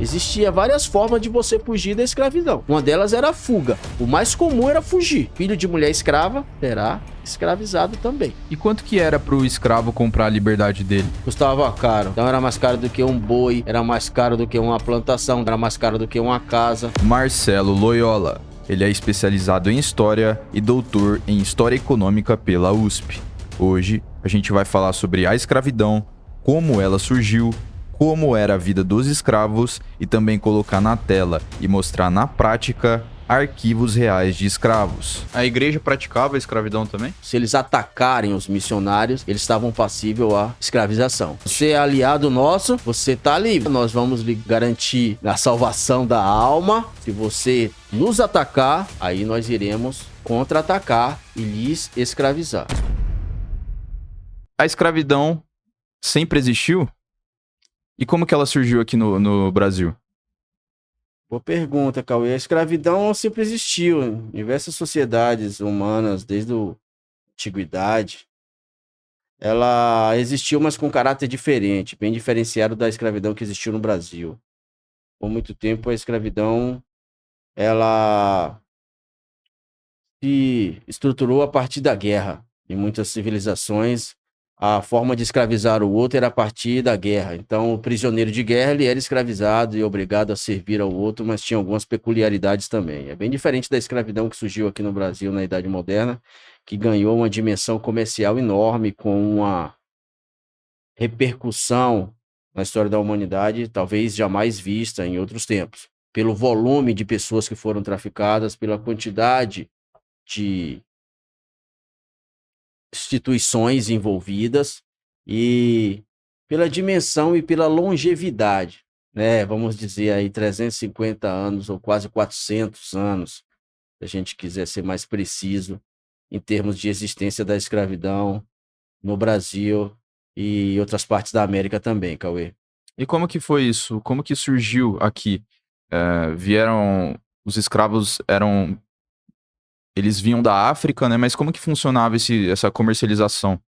Existia várias formas de você fugir da escravidão. Uma delas era a fuga. O mais comum era fugir. Filho de mulher escrava será escravizado também. E quanto que era pro escravo comprar a liberdade dele? Custava caro. Então era mais caro do que um boi, era mais caro do que uma plantação, era mais caro do que uma casa. Marcelo Loyola. Ele é especializado em História e doutor em História Econômica pela USP. Hoje, a gente vai falar sobre a escravidão, como ela surgiu, como era a vida dos escravos e também colocar na tela e mostrar na prática arquivos reais de escravos. A igreja praticava a escravidão também? Se eles atacarem os missionários, eles estavam passíveis à escravização. Você é aliado nosso, você tá livre. Nós vamos lhe garantir a salvação da alma. Se você nos atacar, aí nós iremos contra-atacar e lhes escravizar. A escravidão sempre existiu? E como que ela surgiu aqui no Brasil? Boa pergunta, Cauê. A escravidão sempre existiu em diversas sociedades humanas, desde a antiguidade. Ela existiu, mas com caráter diferente, bem diferenciado da escravidão que existiu no Brasil. Por muito tempo, a escravidão ela se estruturou a partir da guerra. Em muitas civilizações, a forma de escravizar o outro era a partir da guerra. Então, o prisioneiro de guerra ele era escravizado e obrigado a servir ao outro, mas tinha algumas peculiaridades também. É bem diferente da escravidão que surgiu aqui no Brasil na Idade Moderna, que ganhou uma dimensão comercial enorme, com uma repercussão na história da humanidade, talvez jamais vista em outros tempos. Pelo volume de pessoas que foram traficadas, pela quantidade de instituições envolvidas e pela dimensão e pela longevidade, né? Vamos dizer aí 350 anos ou quase 400 anos, se a gente quiser ser mais preciso, em termos de existência da escravidão no Brasil e em outras partes da América também, Cauê. E como que foi isso? Como que surgiu aqui? Os escravos eles vinham da África, né? Mas como que funcionava essa comercialização?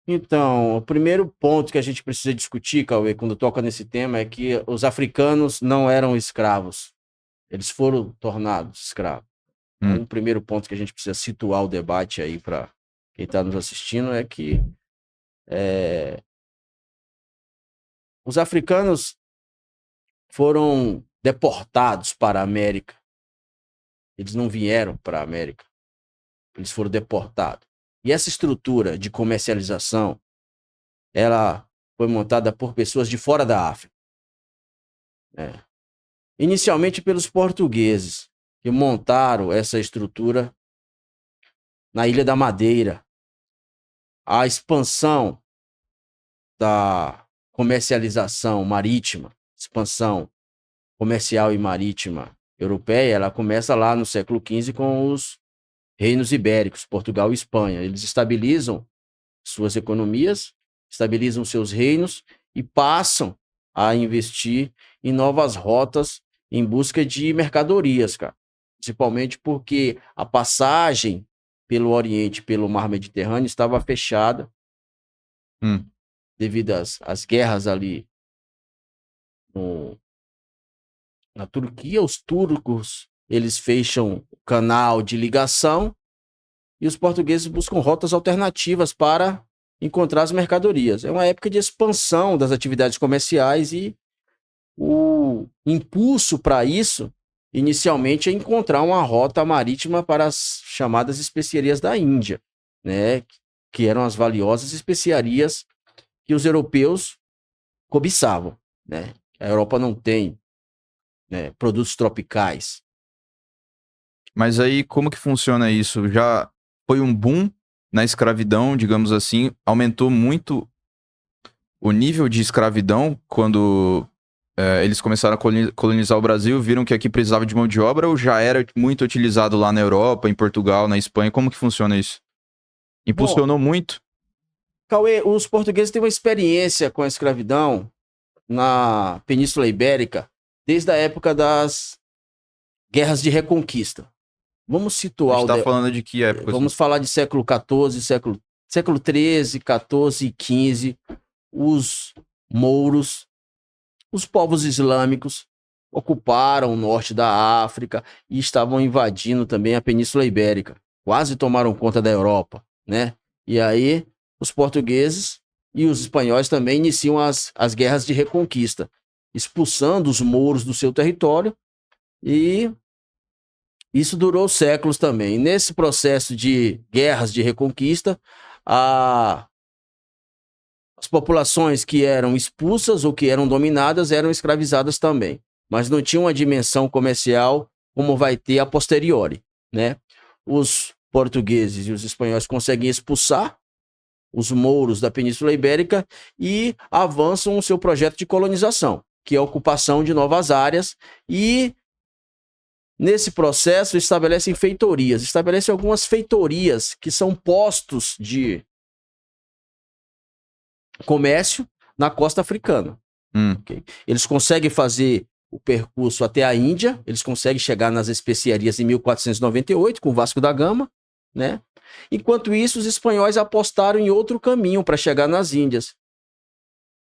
Então, o primeiro ponto que a gente precisa discutir, Cauê, quando toca nesse tema, é que os africanos não eram escravos. Eles foram tornados escravos. Então, o primeiro ponto que a gente precisa situar o debate aí para quem está nos assistindo é que os africanos foram deportados para a América. Eles não vieram para a América. Eles foram deportados. E essa estrutura de comercialização, ela foi montada por pessoas de fora da África. Inicialmente pelos portugueses, que montaram essa estrutura na Ilha da Madeira. A expansão da comercialização marítima, expansão comercial e marítima europeia, ela começa lá no século XV com os reinos ibéricos, Portugal e Espanha. Eles estabilizam suas economias, estabilizam seus reinos e passam a investir em novas rotas em busca de mercadorias, cara. Principalmente porque a passagem pelo Oriente, pelo Mar Mediterrâneo, estava fechada devido às guerras ali na Turquia. Os turcos, eles fecham o canal de ligação e os portugueses buscam rotas alternativas para encontrar as mercadorias. É uma época de expansão das atividades comerciais e o impulso para isso, inicialmente, é encontrar uma rota marítima para as chamadas especiarias da Índia, né? Que eram as valiosas especiarias que os europeus cobiçavam, né? A Europa não tem, né, produtos tropicais. Mas aí, como que funciona isso? Já foi um boom na escravidão, digamos assim, aumentou muito o nível de escravidão quando eles começaram a colonizar o Brasil, viram que aqui precisava de mão de obra, ou já era muito utilizado lá na Europa, em Portugal, na Espanha? Como que funciona isso? Impulsionou muito? Cauê, os portugueses têm uma experiência com a escravidão na Península Ibérica desde a época das guerras de reconquista. Vamos situar... A gente tá falando de que época? Vamos falar de século XIV, século XIII, XIV e XV. Os mouros, os povos islâmicos ocuparam o norte da África e estavam invadindo também a Península Ibérica. Quase tomaram conta da Europa, né? E aí os portugueses e os espanhóis também iniciam as guerras de reconquista, expulsando os mouros do seu território, e isso durou séculos também. E nesse processo de guerras de reconquista, as populações que eram expulsas ou que eram dominadas eram escravizadas também, mas não tinha uma dimensão comercial como vai ter a posteriori, né? Os portugueses e os espanhóis conseguem expulsar os mouros da Península Ibérica e avançam o seu projeto de colonização, que é a ocupação de novas áreas, e nesse processo estabelecem algumas feitorias que são postos de comércio na costa africana. Okay? Eles conseguem fazer o percurso até a Índia, eles conseguem chegar nas especiarias em 1498 com Vasco da Gama, né? Enquanto isso, os espanhóis apostaram em outro caminho para chegar nas Índias,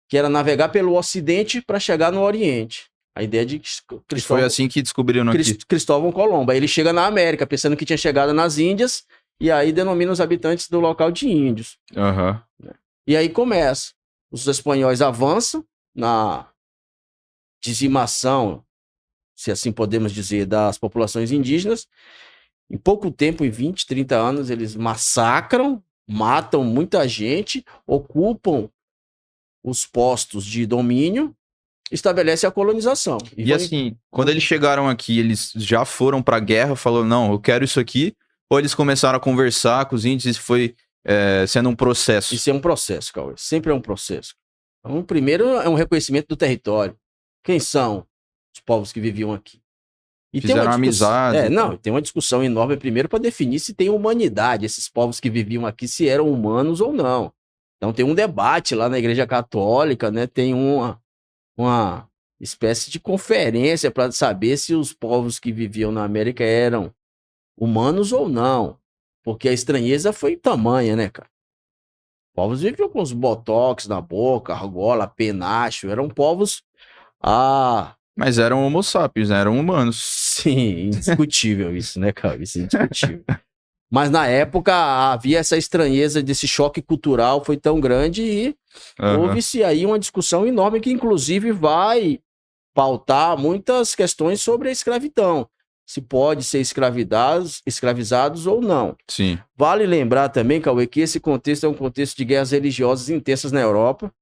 que era navegar pelo Ocidente para chegar no Oriente. A ideia de Foi assim que descobriram aqui. Cristóvão Colombo. Aí ele chega na América, pensando que tinha chegado nas Índias, e aí denomina os habitantes do local de índios. E aí começa. Os espanhóis avançam na dizimação, se assim podemos dizer, das populações indígenas. Em pouco tempo, em 20, 30 anos, eles massacram, matam muita gente, ocupam os postos de domínio, estabelece a colonização. E assim, quando eles chegaram aqui, eles já foram pra guerra, falaram, não, eu quero isso aqui, ou eles começaram a conversar com os índios e foi sendo um processo? Isso é um processo, Cauê, sempre é um processo. Então, primeiro é um reconhecimento do território. Quem são os povos que viviam aqui? E fizeram amizade. Tem uma discussão enorme primeiro para definir se tem humanidade, esses povos que viviam aqui, se eram humanos ou não. Então tem um debate lá na Igreja Católica, né? Tem uma espécie de conferência para saber se os povos que viviam na América eram humanos ou não. Porque a estranheza foi tamanha, né, cara? Os povos viviam com os botox na boca, argola, penacho, eram povos... Mas eram homo sapiens, né? Eram humanos. Sim, indiscutível isso, né, cara? Isso é indiscutível. Mas na época havia essa estranheza desse choque cultural, foi tão grande e houve-se aí uma discussão enorme que inclusive vai pautar muitas questões sobre a escravidão. Se pode ser escravizados ou não. Sim. Vale lembrar também, Cauê, que esse contexto é um contexto de guerras religiosas intensas na Europa,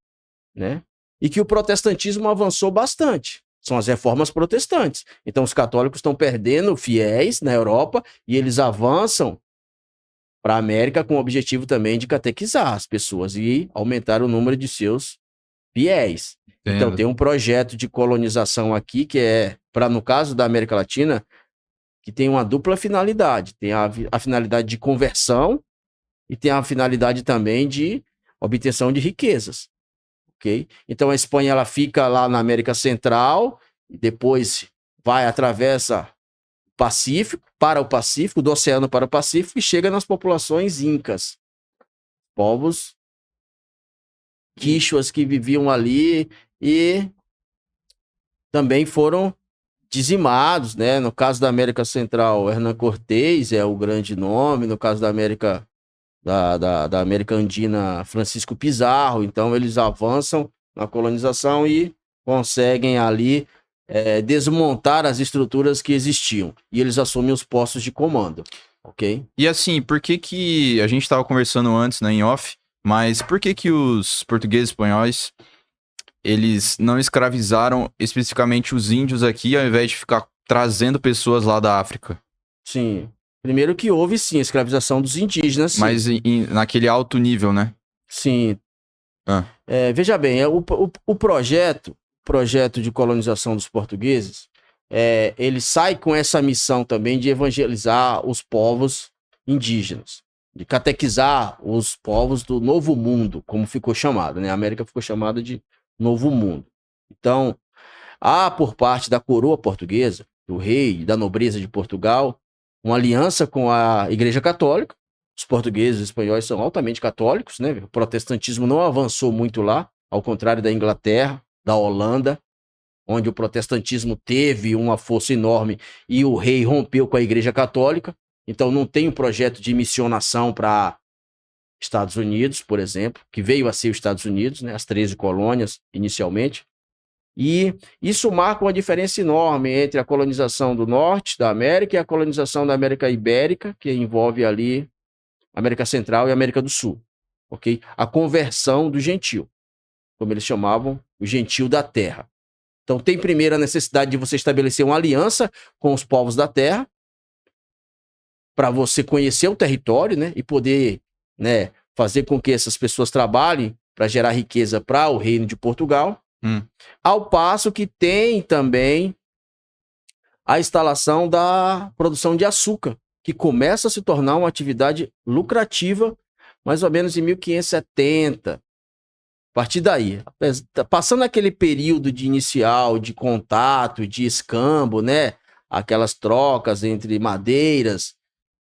né? E que o protestantismo avançou bastante. São as reformas protestantes. Então, os católicos estão perdendo fiéis na Europa e eles avançam para a América com o objetivo também de catequizar as pessoas e aumentar o número de seus fiéis. Entendo. Então, tem um projeto de colonização aqui que é, no caso da América Latina, que tem uma dupla finalidade. Tem a finalidade de conversão e tem a finalidade também de obtenção de riquezas. Okay? Então a Espanha ela fica lá na América Central, e depois atravessa o Pacífico, do oceano para o Pacífico, e chega nas populações incas, povos quichuas que viviam ali e também foram dizimados, né? No caso da América Central, Hernán Cortés é o grande nome, no caso da América da América Andina, Francisco Pizarro. Então eles avançam na colonização e conseguem ali desmontar as estruturas que existiam, e eles assumem os postos de comando, ok? E assim, por que a gente estava conversando antes, né, em off, mas por que os portugueses e espanhóis, eles não escravizaram especificamente os índios aqui, ao invés de ficar trazendo pessoas lá da África? Sim. Primeiro que houve, sim, a escravização dos indígenas. Sim. Mas naquele alto nível, né? Sim. Veja bem, o projeto de colonização dos portugueses, ele sai com essa missão também de evangelizar os povos indígenas, de catequizar os povos do Novo Mundo, como ficou chamado, né? A América ficou chamada de Novo Mundo. Então, há por parte da coroa portuguesa, do rei e da nobreza de Portugal, uma aliança com a Igreja Católica. Os portugueses e os espanhóis são altamente católicos, né? O protestantismo não avançou muito lá, ao contrário da Inglaterra, da Holanda, onde o protestantismo teve uma força enorme e o rei rompeu com a Igreja Católica. Então não tem um projeto de missionação para Estados Unidos, por exemplo, que veio a ser os Estados Unidos, né, as 13 colônias inicialmente. E isso marca uma diferença enorme entre a colonização do norte da América e a colonização da América Ibérica, que envolve ali América Central e América do Sul, ok? A conversão do gentio, como eles chamavam, o gentio da terra. Então tem primeiro a necessidade de você estabelecer uma aliança com os povos da terra, para você conhecer o território, né, e poder, né, fazer com que essas pessoas trabalhem para gerar riqueza para o reino de Portugal. Ao passo que tem também a instalação da produção de açúcar, que começa a se tornar uma atividade lucrativa mais ou menos em 1570. A partir daí, passando aquele período de inicial, de contato, de escambo, né, aquelas trocas entre madeiras,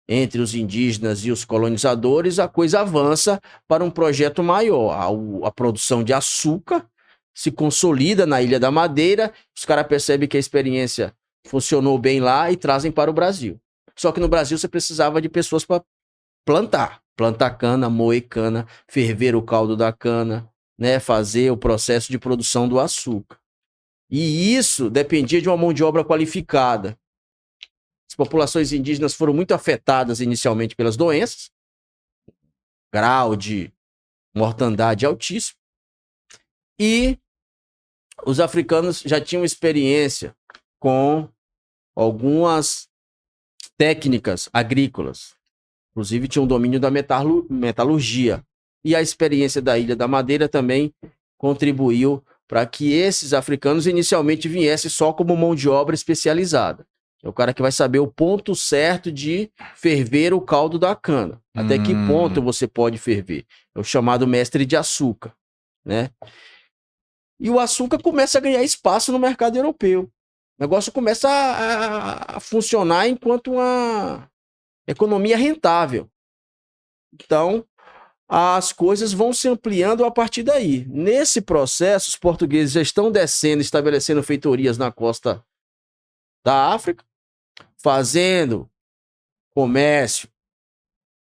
entre os indígenas e os colonizadores, a coisa avança para um projeto maior, a produção de açúcar se consolida na Ilha da Madeira, os caras percebem que a experiência funcionou bem lá e trazem para o Brasil. Só que no Brasil você precisava de pessoas para plantar cana, moer cana, ferver o caldo da cana, né, fazer o processo de produção do açúcar. E isso dependia de uma mão de obra qualificada. As populações indígenas foram muito afetadas inicialmente pelas doenças, grau de mortandade altíssimo, e os africanos já tinham experiência com algumas técnicas agrícolas. Inclusive, tinham domínio da metalurgia. E a experiência da Ilha da Madeira também contribuiu para que esses africanos inicialmente viessem só como mão de obra especializada. É o cara que vai saber o ponto certo de ferver o caldo da cana. Até que ponto você pode ferver. É o chamado mestre de açúcar, né? E o açúcar começa a ganhar espaço no mercado europeu. O negócio começa a funcionar enquanto uma economia rentável. Então, as coisas vão se ampliando a partir daí. Nesse processo, os portugueses já estão descendo, estabelecendo feitorias na costa da África, fazendo comércio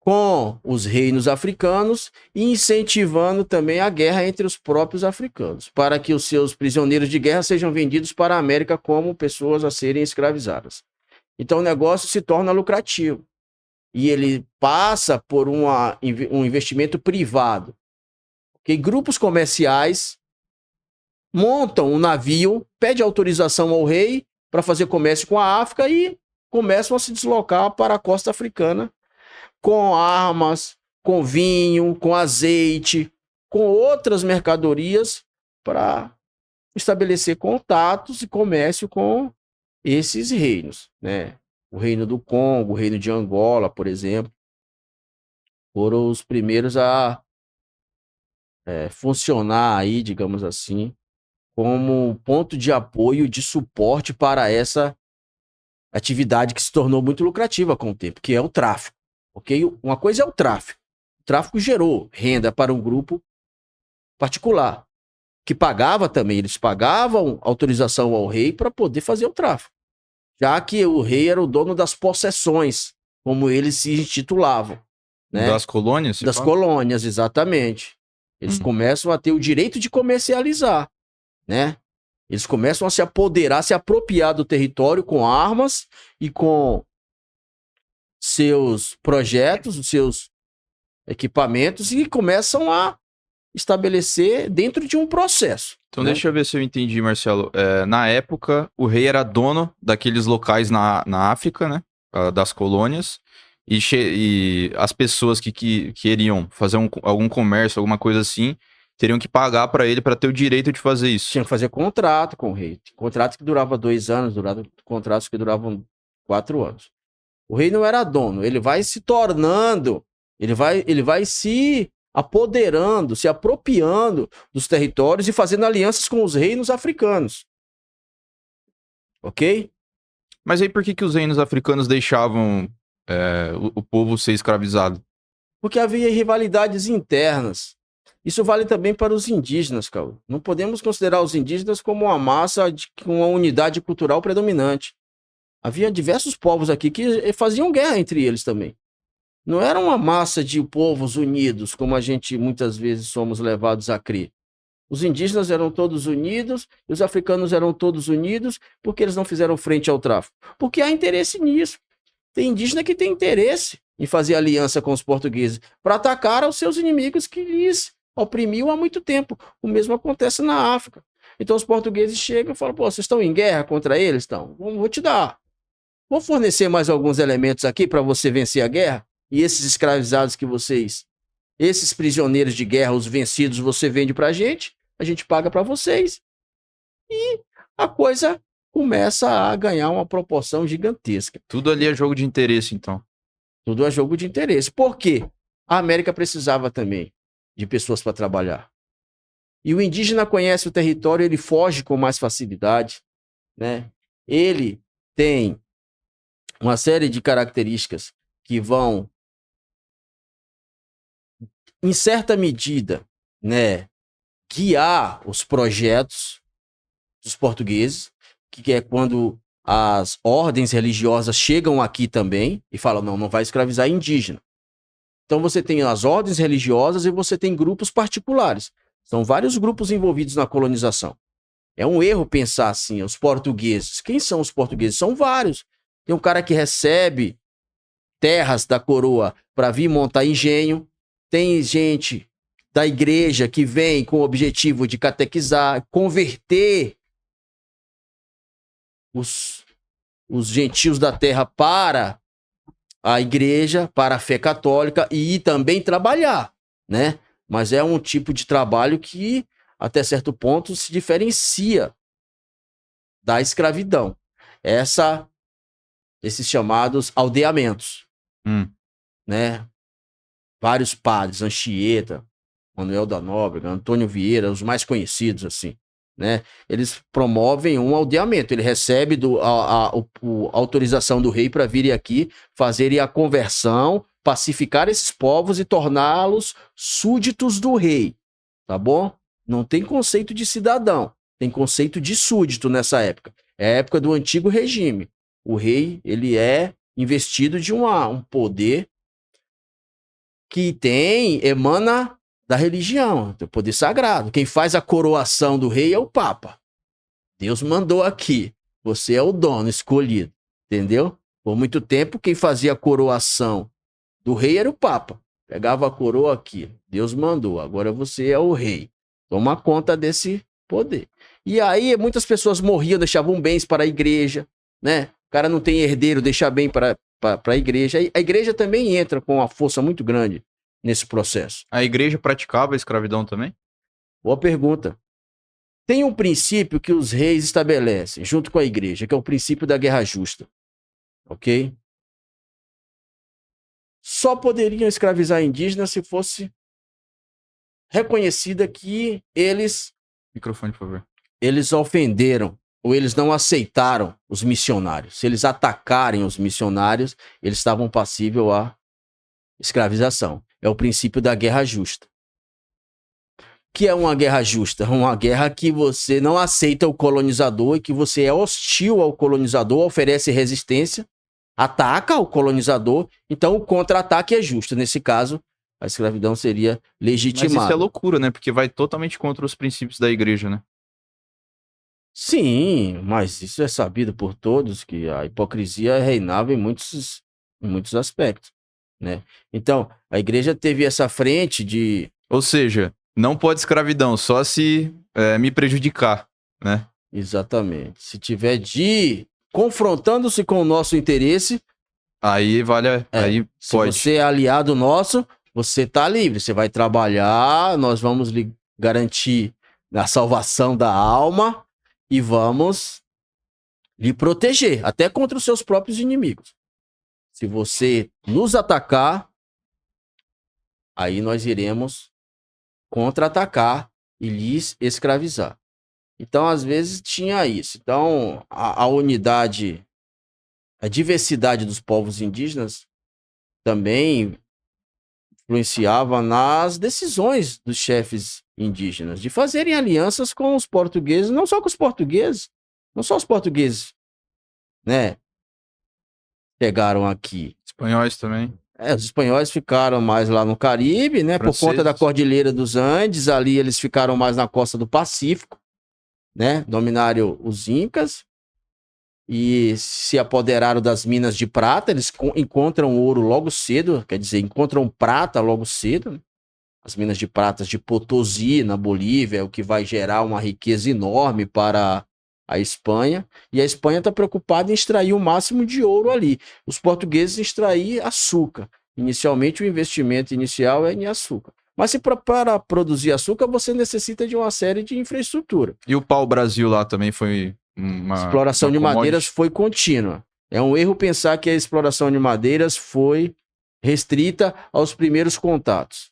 com os reinos africanos e incentivando também a guerra entre os próprios africanos, para que os seus prisioneiros de guerra sejam vendidos para a América como pessoas a serem escravizadas. Então o negócio se torna lucrativo e ele passa por um investimento privado. Okay? Grupos comerciais montam um navio, pede autorização ao rei para fazer comércio com a África e começam a se deslocar para a costa africana com armas, com vinho, com azeite, com outras mercadorias para estabelecer contatos e comércio com esses reinos, né? O reino do Congo, o reino de Angola, por exemplo, foram os primeiros a funcionar aí, digamos assim, como ponto de apoio, de suporte para essa atividade que se tornou muito lucrativa com o tempo, que é o tráfico. Okay? Uma coisa é o tráfico. O tráfico gerou renda para um grupo particular, que pagava também. Eles pagavam autorização ao rei para poder fazer o tráfico, já que o rei era o dono das possessões, como eles se intitulavam. Né? Das colônias? Das colônias, exatamente. Eles começam a ter o direito de comercializar, né? Eles começam a se apoderar, se apropriar do território com armas e com seus projetos, os seus equipamentos e começam a estabelecer dentro de um processo. Então, né? Deixa eu ver se eu entendi, Marcelo. Na época, o rei era dono daqueles locais na África, né? Das colônias. E as pessoas que queriam fazer algum comércio, alguma coisa assim, teriam que pagar para ele para ter o direito de fazer isso. Tinha que fazer contrato com o rei. Contrato que durava 2 anos, contratos que duravam 4 anos. O rei não era dono, ele vai se tornando, ele vai se apoderando, se apropriando dos territórios e fazendo alianças com os reinos africanos. Ok? Mas aí por que os reinos africanos deixavam o povo ser escravizado? Porque havia rivalidades internas. Isso vale também para os indígenas, Cauê. Não podemos considerar os indígenas como uma massa com uma unidade cultural predominante. Havia diversos povos aqui que faziam guerra entre eles também. Não era uma massa de povos unidos, como a gente muitas vezes somos levados a crer. Os indígenas eram todos unidos e os africanos eram todos unidos porque eles não fizeram frente ao tráfico. Porque há interesse nisso. Tem indígena que tem interesse em fazer aliança com os portugueses para atacar aos seus inimigos que lhes oprimiam há muito tempo. O mesmo acontece na África. Então os portugueses chegam e falam, pô, vocês estão em guerra contra eles? Então, vou te dar. Vou fornecer mais alguns elementos aqui para você vencer a guerra. E esses escravizados que vocês, esses prisioneiros de guerra, os vencidos, você vende para a gente paga para vocês. E a coisa começa a ganhar uma proporção gigantesca. Tudo ali é jogo de interesse, então. Tudo é jogo de interesse. Por quê? A América precisava também de pessoas para trabalhar. E o indígena conhece o território, ele foge com mais facilidade, né? Ele tem uma série de características que vão, em certa medida, né, guiar os projetos dos portugueses, que é quando as ordens religiosas chegam aqui também e falam, não vai escravizar indígena. Então você tem as ordens religiosas e você tem grupos particulares. São vários grupos envolvidos na colonização. É um erro pensar assim, os portugueses. Quem são os portugueses? São vários. Tem um cara que recebe terras da coroa para vir montar engenho. Tem gente da igreja que vem com o objetivo de catequizar, converter os gentios da terra para a igreja, para a fé católica e também trabalhar, né? Mas é um tipo de trabalho que, até certo ponto, se diferencia da escravidão. Esses chamados aldeamentos, né? Vários padres, Anchieta, Manuel da Nóbrega, Antônio Vieira, os mais conhecidos, assim, né? Eles promovem um aldeamento, ele recebe a autorização do rei para virem aqui, fazerem a conversão, pacificar esses povos e torná-los súditos do rei, tá bom? Não tem conceito de cidadão, tem conceito de súdito nessa época. É a época do antigo regime. O rei, ele é investido de um poder que emana da religião, do poder sagrado. Quem faz a coroação do rei é o Papa. Deus mandou aqui. Você é o dono escolhido, entendeu? Por muito tempo, quem fazia a coroação do rei era o Papa. Pegava a coroa aqui. Deus mandou. Agora você é o rei. Toma conta desse poder. E aí, muitas pessoas morriam, deixavam bens para a igreja, né? O cara não tem herdeiro, deixa bem para a igreja. A igreja também entra com uma força muito grande nesse processo. A igreja praticava a escravidão também? Boa pergunta. Tem um princípio que os reis estabelecem, junto com a igreja, que é o princípio da guerra justa. Ok? Só poderiam escravizar indígenas se fosse reconhecida que eles... Microfone, por favor. Eles ofenderam ou eles não aceitaram os missionários. Se eles atacarem os missionários, eles estavam passíveis à escravização. É o princípio da guerra justa. O que é uma guerra justa? Uma guerra que você não aceita o colonizador e que você é hostil ao colonizador, oferece resistência, ataca o colonizador, então o contra-ataque é justo. Nesse caso, a escravidão seria legitimada. Mas isso é loucura, né? Porque vai totalmente contra os princípios da igreja, né? Sim, mas isso é sabido por todos, que a hipocrisia reinava em muitos aspectos, né? Então, a igreja teve essa frente de... Ou seja, não pode escravidão, só se me prejudicar, né? Exatamente. Se tiver confrontando-se com o nosso interesse... Aí vale, aí se pode. Se você é aliado nosso, você tá livre, você vai trabalhar, nós vamos lhe garantir a salvação da alma... E vamos lhe proteger, até contra os seus próprios inimigos. Se você nos atacar, aí nós iremos contra-atacar e lhes escravizar. Então, às vezes, tinha isso. Então, a unidade, a diversidade dos povos indígenas também influenciava nas decisões dos chefes indígenas de fazerem alianças com os portugueses, não só com os portugueses, não só os portugueses, né, chegaram aqui. Espanhóis também. Os espanhóis ficaram mais lá no Caribe, né, por conta da Cordilheira dos Andes, ali eles ficaram mais na costa do Pacífico, né, dominaram os incas e se apoderaram das minas de prata. Eles encontram ouro logo cedo, quer dizer, encontram prata logo cedo, né? As minas de prata de Potosí, na Bolívia, é o que vai gerar uma riqueza enorme para a Espanha. E a Espanha está preocupada em extrair o máximo de ouro ali. Os portugueses extrair açúcar. Inicialmente, o investimento inicial é em açúcar. Mas se para produzir açúcar, você necessita de uma série de infraestrutura. E o pau-brasil lá também foi a exploração de madeiras foi contínua. É um erro pensar que a exploração de madeiras foi restrita aos primeiros contatos.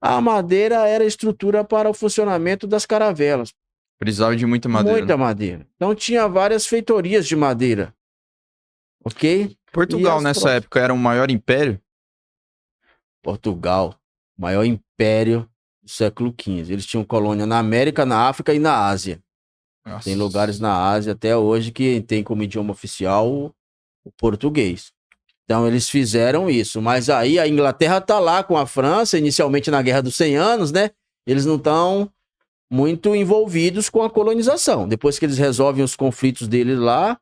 A madeira era estrutura para o funcionamento das caravelas. Precisava de muita madeira. Muita madeira. Então tinha várias feitorias de madeira. Ok? Portugal, nessa época, era o maior império? Portugal, maior império do século XV. Eles tinham colônia na América, na África e na Ásia. Nossa. Tem lugares na Ásia até hoje que tem como idioma oficial o português. Então eles fizeram isso. Mas aí a Inglaterra tá lá com a França, inicialmente na Guerra dos 100 Anos, né? Eles não estão muito envolvidos com a colonização. Depois que eles resolvem os conflitos deles lá,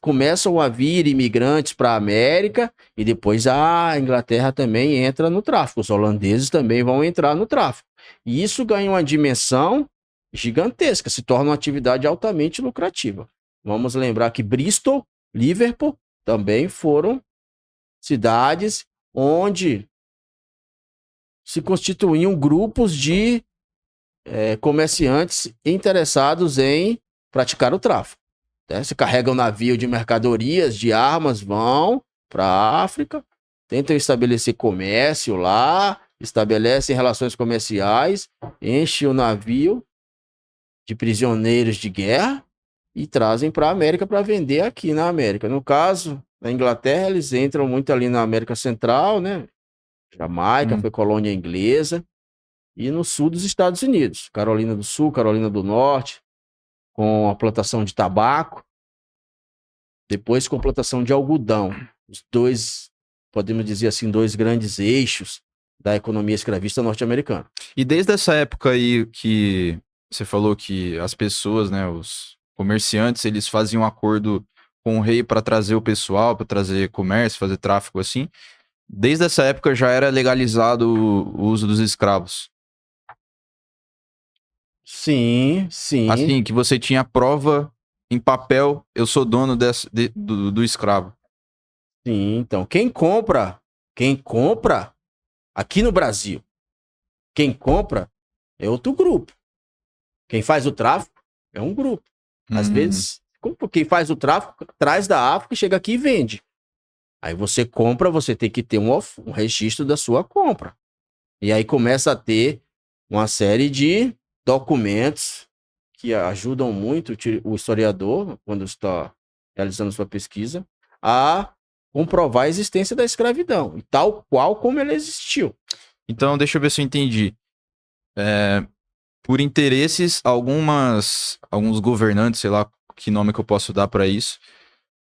começam a vir imigrantes para a América e depois a Inglaterra também entra no tráfico. Os holandeses também vão entrar no tráfico. E isso ganha uma dimensão gigantesca, se torna uma atividade altamente lucrativa. Vamos lembrar que Bristol, Liverpool também foram cidades onde se constituíam grupos de comerciantes interessados em praticar o tráfico. Se carregam navio de mercadorias, de armas, vão para a África, tentam estabelecer comércio lá, estabelecem relações comerciais, enchem o navio de prisioneiros de guerra e trazem para a América para vender aqui na América. No caso, na Inglaterra, eles entram muito ali na América Central, né? Jamaica foi colônia inglesa, e no sul dos Estados Unidos, Carolina do Sul, Carolina do Norte, com a plantação de tabaco, depois com a plantação de algodão. Os dois, podemos dizer assim, dois grandes eixos da economia escravista norte-americana. E desde essa época aí que você falou que as pessoas, né, os comerciantes, eles faziam um acordo com o rei para trazer o pessoal, para trazer comércio, fazer tráfico assim. Desde essa época já era legalizado o uso dos escravos. Sim, sim. Assim, que você tinha prova em papel, eu sou dono do escravo. Sim, então, quem compra aqui no Brasil, quem compra é outro grupo. Quem faz o tráfico é um grupo. Às vezes, quem faz o tráfico traz da África, chega aqui e vende. Aí você compra, você tem que ter um registro da sua compra. E aí começa a ter uma série de documentos que ajudam muito o historiador, quando está realizando sua pesquisa, a comprovar a existência da escravidão, e tal qual como ela existiu. Então, deixa eu ver se eu entendi. Por interesses, alguns governantes, sei lá que nome que eu posso dar para isso,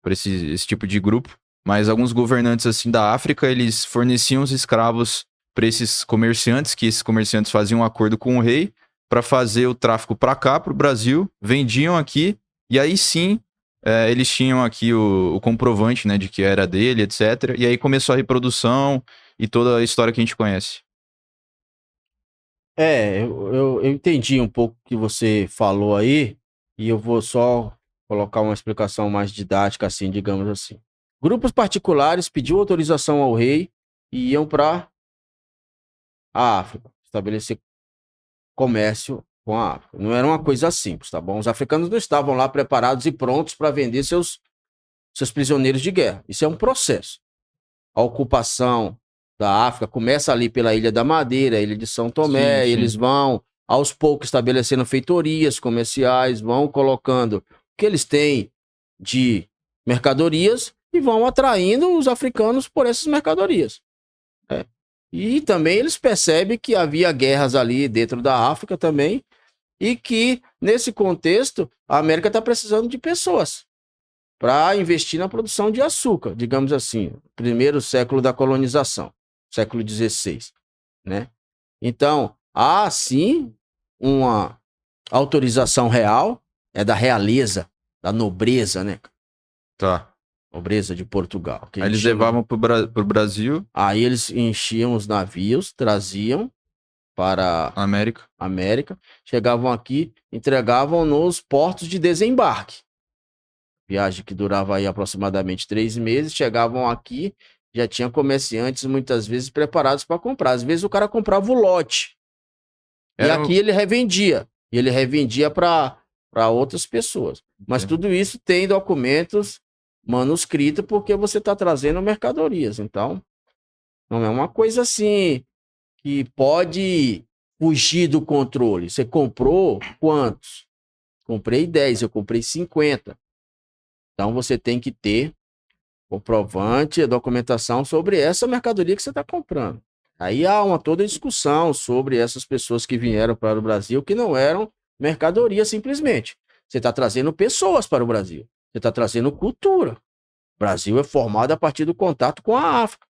para esse tipo de grupo, mas alguns governantes assim da África, eles forneciam os escravos para esses comerciantes, que esses comerciantes faziam um acordo com o rei para fazer o tráfico para cá, para o Brasil, vendiam aqui, e aí sim eles tinham aqui o comprovante, né, de que era dele, etc. E aí começou a reprodução e toda a história que a gente conhece. Eu entendi um pouco o que você falou aí, e eu vou só colocar uma explicação mais didática, assim, digamos assim. Grupos particulares pediam autorização ao rei e iam para a África, estabelecer comércio com a África. Não era uma coisa simples, tá bom? Os africanos não estavam lá preparados e prontos para vender seus prisioneiros de guerra. Isso é um processo. A ocupação da África começa ali pela Ilha da Madeira, Ilha de São Tomé, sim. Eles vão aos poucos estabelecendo feitorias comerciais, vão colocando o que eles têm de mercadorias e vão atraindo os africanos por essas mercadorias. E também eles percebem que havia guerras ali dentro da África também, e que, nesse contexto, a América está precisando de pessoas para investir na produção de açúcar, digamos assim, primeiro século da colonização, século XVI, né? Então, há sim uma autorização real, é da realeza, da nobreza, né? Tá. Nobreza de Portugal. Aí eles levavam pro Brasil, Aí eles enchiam os navios, traziam para a América. América, chegavam aqui, entregavam nos portos de desembarque. Viagem que durava aí aproximadamente 3 meses, chegavam aqui, já tinha comerciantes muitas vezes preparados para comprar. Às vezes o cara comprava o lote. E aqui ele revendia. E ele revendia para outras pessoas. Mas tudo isso tem documentos manuscritos porque você está trazendo mercadorias. Então, não é uma coisa assim que pode fugir do controle. Você comprou quantos? Comprei 10, eu comprei 50. Então você tem que ter comprovante, documentação sobre essa mercadoria que você está comprando. Aí há toda discussão sobre essas pessoas que vieram para o Brasil que não eram mercadoria simplesmente. Você está trazendo pessoas para o Brasil. Você está trazendo cultura. O Brasil é formado a partir do contato com a África.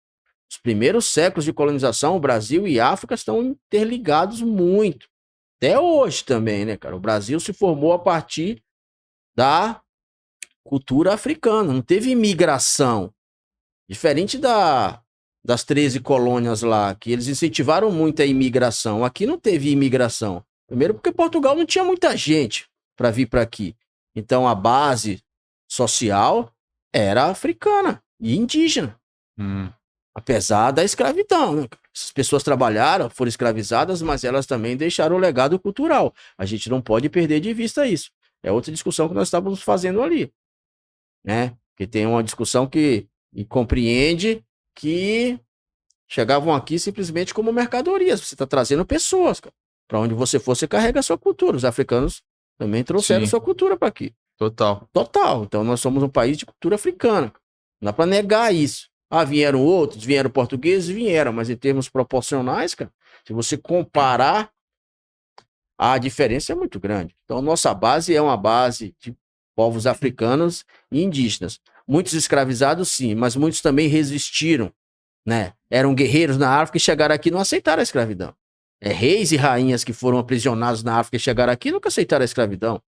Os primeiros séculos de colonização, o Brasil e a África estão interligados muito. Até hoje também, né, cara? O Brasil se formou a partir da cultura africana. Não teve imigração. Diferente das 13 colônias lá, que eles incentivaram muito a imigração. Aqui não teve imigração. Primeiro porque Portugal não tinha muita gente para vir para aqui. Então a base social era africana e indígena. Apesar da escravidão, né? Essas pessoas trabalharam, foram escravizadas, mas elas também deixaram o legado cultural. A gente não pode perder de vista isso. É outra discussão que nós estávamos fazendo ali, né? Porque tem uma discussão que compreende que chegavam aqui simplesmente como mercadorias. Você está trazendo pessoas, cara. Para onde você for, você carrega a sua cultura. Os africanos também trouxeram sua cultura para aqui. Total. Então nós somos um país de cultura africana. Não dá para negar isso. Vieram outros, vieram portugueses, vieram, mas em termos proporcionais, cara, se você comparar, a diferença é muito grande. Então, nossa base é uma base de povos africanos e indígenas. Muitos escravizados, sim, mas muitos também resistiram, né? Eram guerreiros na África e chegaram aqui e não aceitaram a escravidão. Reis e rainhas que foram aprisionados na África e chegaram aqui nunca aceitaram a escravidão.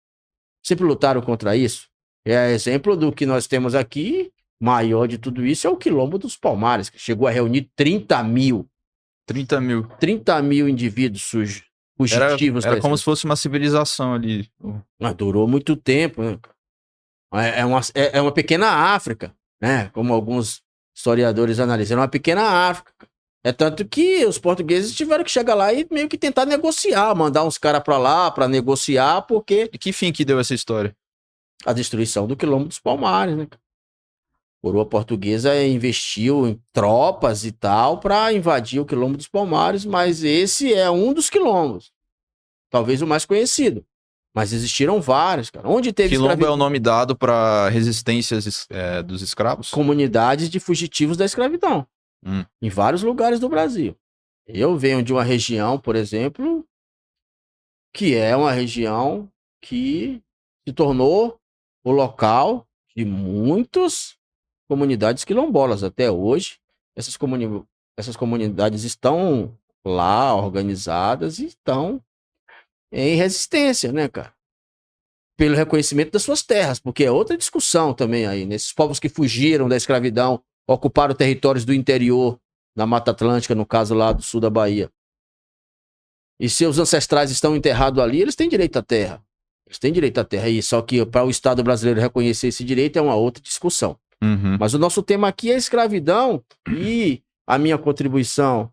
Sempre lutaram contra isso. É exemplo do que nós temos aqui. Maior de tudo isso é o Quilombo dos Palmares, que chegou a reunir 30 mil. 30 mil. 30 mil indivíduos fugitivos. Era como se fosse uma civilização ali. Mas durou muito tempo, né? É uma pequena África, né? Como alguns historiadores analisam, é uma pequena África. É tanto que os portugueses tiveram que chegar lá e meio que tentar negociar, mandar uns caras para lá para negociar, porque... E que fim que deu essa história? A destruição do Quilombo dos Palmares, né? A coroa portuguesa investiu em tropas e tal para invadir o Quilombo dos Palmares, mas esse é um dos quilombos. Talvez o mais conhecido. Mas existiram vários, cara. Onde teve Quilombo é o nome dado para resistências dos escravos? Comunidades de fugitivos da escravidão. Em vários lugares do Brasil. Eu venho de uma região, por exemplo, que é uma região que se tornou o local de muitas comunidades quilombolas. Até hoje, essas comunidades estão lá organizadas e estão em resistência, né, cara? Pelo reconhecimento das suas terras, porque é outra discussão também aí, nesses povos que fugiram da escravidão, ocuparam territórios do interior, da Mata Atlântica, no caso lá do sul da Bahia. E seus ancestrais estão enterrados ali, eles têm direito à terra. Eles têm direito à terra. E só que para o Estado brasileiro reconhecer esse direito é uma outra discussão. Mas o nosso tema aqui é a escravidão e a minha contribuição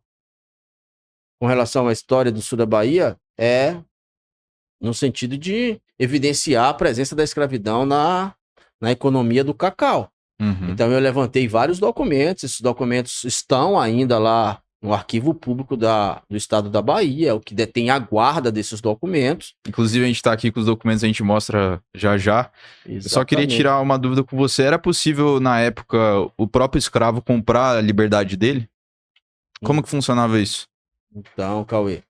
com relação à história do sul da Bahia é no sentido de evidenciar a presença da escravidão na economia do cacau. Então eu levantei vários documentos, esses documentos estão ainda lá no arquivo público do estado da Bahia, é o que detém a guarda desses documentos. Inclusive a gente está aqui com os documentos, a gente mostra já já. Exatamente. Eu só queria tirar uma dúvida com você, era possível na época o próprio escravo comprar a liberdade dele? Como que funcionava isso? Então, Cauê.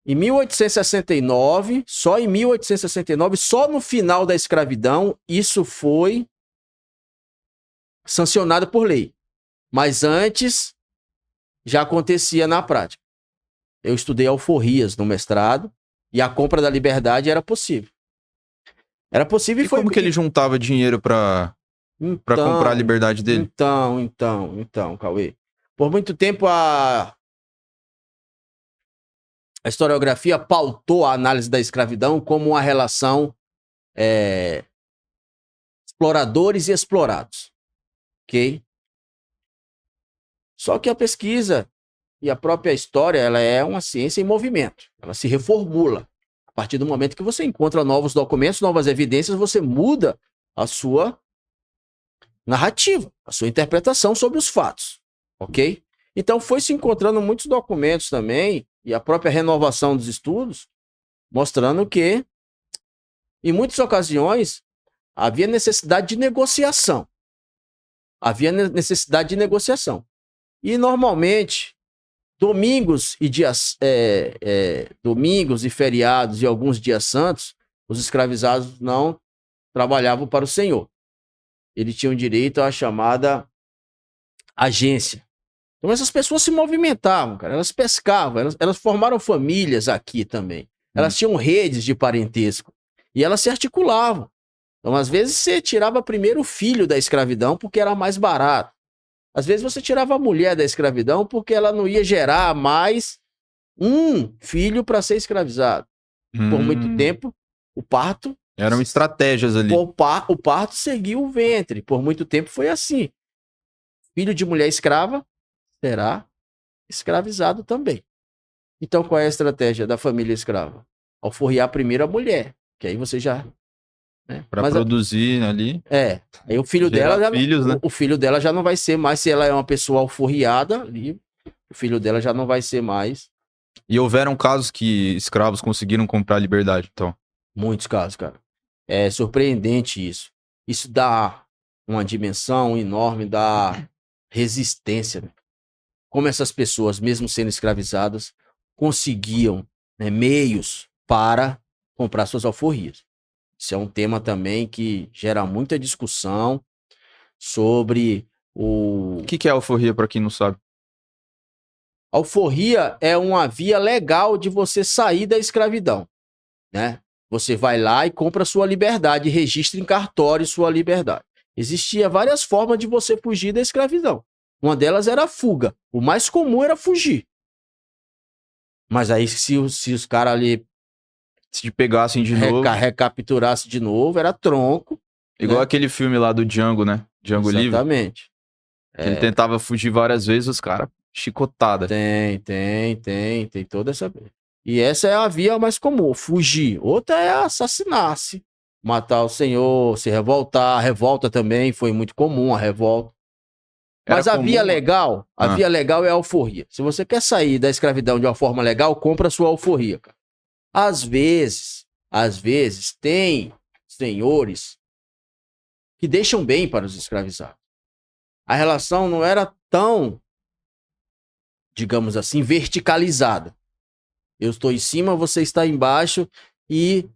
Em 1869, só em 1869, só no final da escravidão, isso foi sancionado por lei. Mas antes, já acontecia na prática. Eu estudei alforrias no mestrado e a compra da liberdade era possível. Era possível E como que ele juntava dinheiro pra comprar a liberdade dele? Então, Cauê. Por muito tempo a historiografia pautou a análise da escravidão como uma relação exploradores e explorados. Ok? Só que a pesquisa e a própria história, ela é uma ciência em movimento. Ela se reformula. A partir do momento que você encontra novos documentos, novas evidências, você muda a sua narrativa, a sua interpretação sobre os fatos. Ok? Então foi se encontrando muitos documentos também, e a própria renovação dos estudos, mostrando que, em muitas ocasiões, havia necessidade de negociação. Havia necessidade de negociação. E, normalmente, domingos e feriados e alguns dias santos, os escravizados não trabalhavam para o senhor. Eles tinham direito à chamada agência. Então essas pessoas se movimentavam, cara. Elas pescavam, elas formaram famílias aqui também. Elas tinham redes de parentesco. E elas se articulavam. Então, às vezes, você tirava primeiro o filho da escravidão porque era mais barato. Às vezes, você tirava a mulher da escravidão porque ela não ia gerar mais um filho para ser escravizado. Por muito tempo, o parto... Eram estratégias ali. O parto seguiu o ventre. Por muito tempo foi assim. Filho de mulher escrava será escravizado também. Então, qual é a estratégia da família escrava? Alforriar primeiro a mulher, que aí você já... Né? Para produzir ali. Aí o filho dela já, filhos, né? O filho dela já não vai ser mais, se ela é uma pessoa alforriada, ali, o filho dela já não vai ser mais. E houveram casos que escravos conseguiram comprar liberdade, então. Muitos casos, cara. É surpreendente isso. Isso dá uma dimensão enorme da resistência, né? Como essas pessoas, mesmo sendo escravizadas, conseguiam, né, meios para comprar suas alforrias. Isso é um tema também que gera muita discussão sobre o... O que é alforria, para quem não sabe? Alforria é uma via legal de você sair da escravidão, né? Você vai lá e compra sua liberdade, registra em cartório sua liberdade. Existia várias formas de você fugir da escravidão. Uma delas era a fuga. O mais comum era fugir. Mas aí, se os caras ali... Se pegassem de novo... Recapturassem de novo, era tronco. Igual né? aquele filme lá do Django, né? Django Livre. Exatamente. Ele tentava fugir várias vezes, os caras chicotada. Tem toda essa... E essa é a via mais comum, fugir. Outra é assassinar-se, matar o senhor, se revoltar. A revolta também foi muito comum, a revolta. Mas a via legal, via legal é a alforria. Se você quer sair da escravidão de uma forma legal, compra a sua alforria, cara. Às vezes, tem senhores que deixam bem para os escravizados. A relação não era tão, digamos assim, verticalizada. Eu estou em cima, você está embaixo e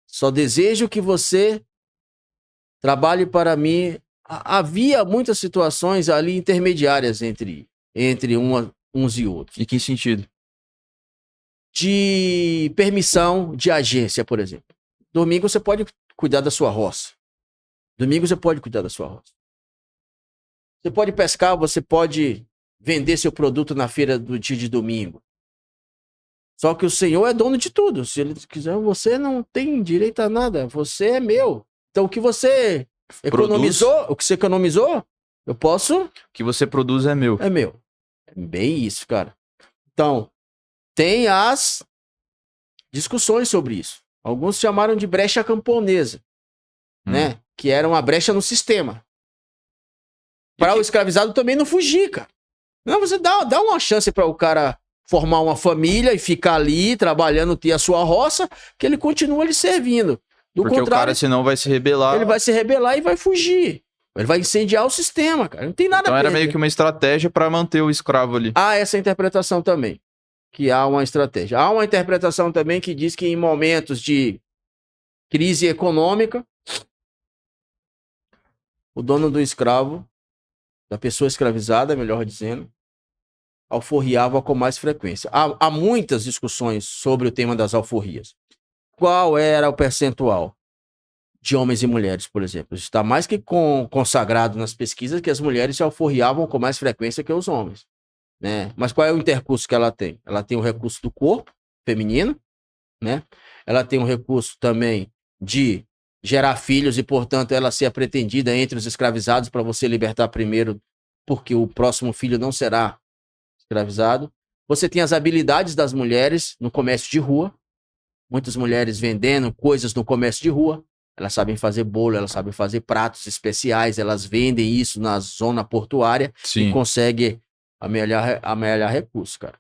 só desejo que você trabalhe para mim. Havia muitas situações ali intermediárias entre uns e outros. Em que sentido? De permissão de agência, por exemplo. Domingo você pode cuidar da sua roça. Você pode pescar, você pode vender seu produto na feira do dia de domingo. Só que o Senhor é dono de tudo. Se ele quiser, você não tem direito a nada. Você é meu. Então, o que você economizou, eu posso... O que você produz é meu. É meu. É bem isso, cara. Então, tem as discussões sobre isso. Alguns chamaram de brecha camponesa, né? Que era uma brecha no sistema. Para o escravizado também não fugir, cara. Não, você dá uma chance para o cara formar uma família e ficar ali trabalhando, ter a sua roça, que ele continua lhe servindo. Porque o cara, senão, vai se rebelar. Ele vai se rebelar e vai fugir. Ele vai incendiar o sistema, cara. Não tem nada Então a era perder. meio que uma estratégia para manter o escravo ali. Há essa interpretação também, que há uma estratégia. Há uma interpretação também que diz que em momentos de crise econômica, o dono do escravo, da pessoa escravizada, melhor dizendo, alforriava com mais frequência. Há muitas discussões sobre o tema das alforrias. Qual era o percentual de homens e mulheres, por exemplo? Está mais que consagrado nas pesquisas que as mulheres se alforriavam com mais frequência que os homens, né? Mas qual é o intercurso que ela tem? Ela tem o recurso do corpo feminino, né? Ela tem o recurso também de gerar filhos e, portanto, ela ser a pretendida entre os escravizados para você libertar primeiro, porque o próximo filho não será escravizado. Você tem as habilidades das mulheres no comércio de rua. Muitas mulheres vendendo coisas no comércio de rua. Elas sabem fazer bolo, elas sabem fazer pratos especiais, elas vendem isso na zona portuária Sim. e conseguem amelhar recursos, cara.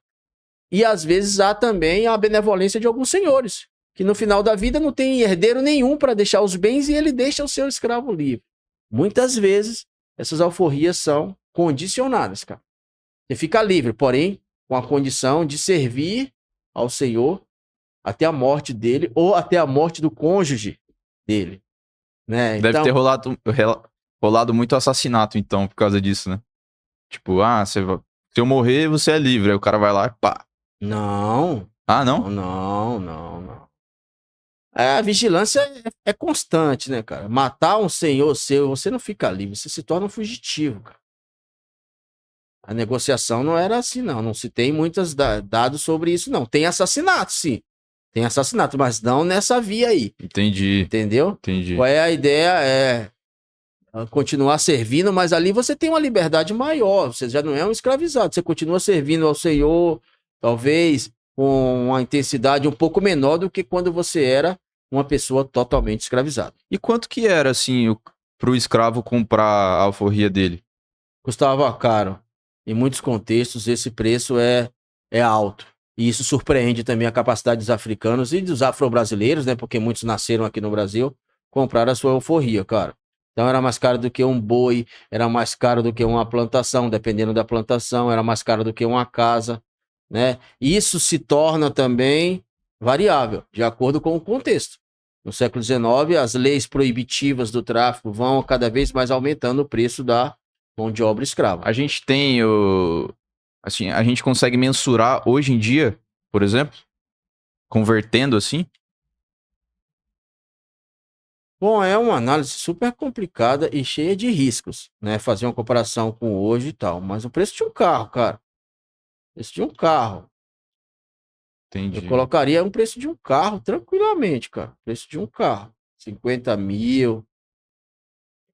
E às vezes há também a benevolência de alguns senhores, que no final da vida não tem herdeiro nenhum para deixar os bens e ele deixa o seu escravo livre. Muitas vezes essas alforrias são condicionadas, cara. Você fica livre, porém com a condição de servir ao senhor até a morte dele ou até a morte do cônjuge dele, né? Deve Então, ter rolado muito assassinato, então, por causa disso, né? Tipo, se eu morrer, você é livre. Aí o cara vai lá e pá. não, Ah, não? não. A vigilância é constante, né, cara? Matar um senhor seu, você não fica livre, você se torna um fugitivo, cara. A negociação não era assim, não. Não se tem muitos dados sobre isso, não. Tem assassinato, sim. Tem assassinato, mas não nessa via aí. Entendi. Entendeu? Entendi. Qual é a ideia? É continuar servindo, mas ali você tem uma liberdade maior. Você já não é um escravizado. Você continua servindo ao Senhor, talvez com uma intensidade um pouco menor do que quando você era uma pessoa totalmente escravizada. E quanto que era, assim, pro escravo comprar a alforria dele? Custava caro. Em muitos contextos, esse preço é alto. E isso surpreende também a capacidade dos africanos e dos afro-brasileiros, né? Porque muitos nasceram aqui no Brasil, comprar a sua alforria, cara. Então era mais caro do que um boi, era mais caro do que uma plantação, dependendo da plantação, era mais caro do que uma casa, né? Isso se torna também variável, de acordo com o contexto. No século XIX, as leis proibitivas do tráfico vão cada vez mais aumentando o preço da mão de obra escrava. A gente tem assim, a gente consegue mensurar hoje em dia, por exemplo, convertendo assim? Bom, é uma análise super complicada e cheia de riscos, né? Fazer uma comparação com hoje e tal. Mas o preço de um carro, cara. O preço de um carro. Entendi. Eu colocaria um preço de um carro tranquilamente, cara. Preço de um carro. 50 mil,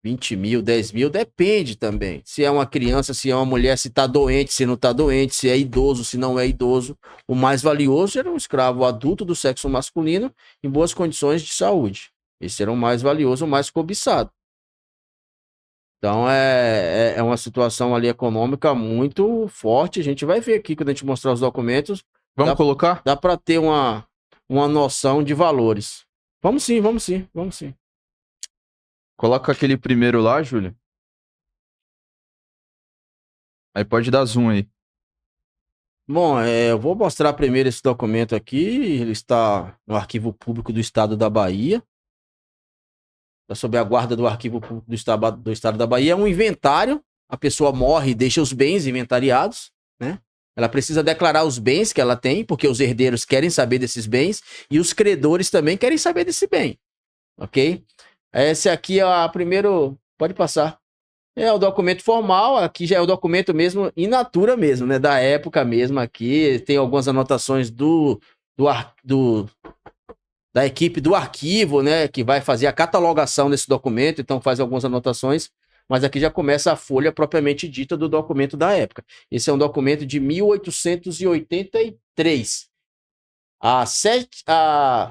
20 mil, 10 mil, depende também. Se é uma criança, se é uma mulher, se tá doente, se não tá doente, se é idoso, se não é idoso. O mais valioso era um escravo adulto do sexo masculino em boas condições de saúde. Esse era o mais valioso, o mais cobiçado. Então é uma situação ali econômica muito forte. A gente vai ver aqui quando a gente mostrar os documentos. Vamos colocar? Dá para ter uma noção de valores. Vamos sim. Coloca aquele primeiro lá, Júlio. Aí pode dar zoom aí. Bom, eu vou mostrar primeiro esse documento aqui. Ele está no Arquivo Público do Estado da Bahia. Está sob a guarda do Arquivo Público do Estado da Bahia. É um inventário. A pessoa morre e deixa os bens inventariados, né? Ela precisa declarar os bens que ela tem, porque os herdeiros querem saber desses bens e os credores também querem saber desse bem, ok? Esse aqui é a primeiro... Pode passar. É o documento formal, aqui já é o documento mesmo, in natura mesmo, né? Da época mesmo aqui. Tem algumas anotações da equipe do arquivo, né? Que vai fazer a catalogação desse documento, então faz algumas anotações. Mas aqui já começa a folha propriamente dita do documento da época. Esse é um documento de 1883. Há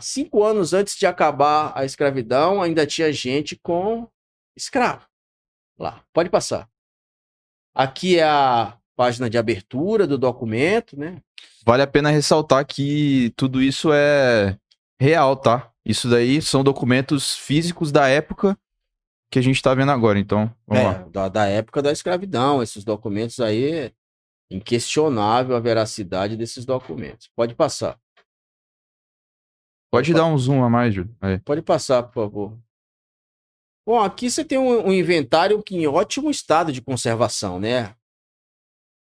5 anos antes de acabar a escravidão, ainda tinha gente com escravo. Lá, pode passar. Aqui é a página de abertura do documento, né? Vale a pena ressaltar que tudo isso é real, tá? Isso daí são documentos físicos da época que a gente tá vendo agora, então, vamos lá. Da época da escravidão, esses documentos aí, é inquestionável a veracidade desses documentos. Pode passar. Pode dar um zoom a mais, Júlio. Aí. Pode passar, por favor. Bom, aqui você tem um inventário que em ótimo estado de conservação, né?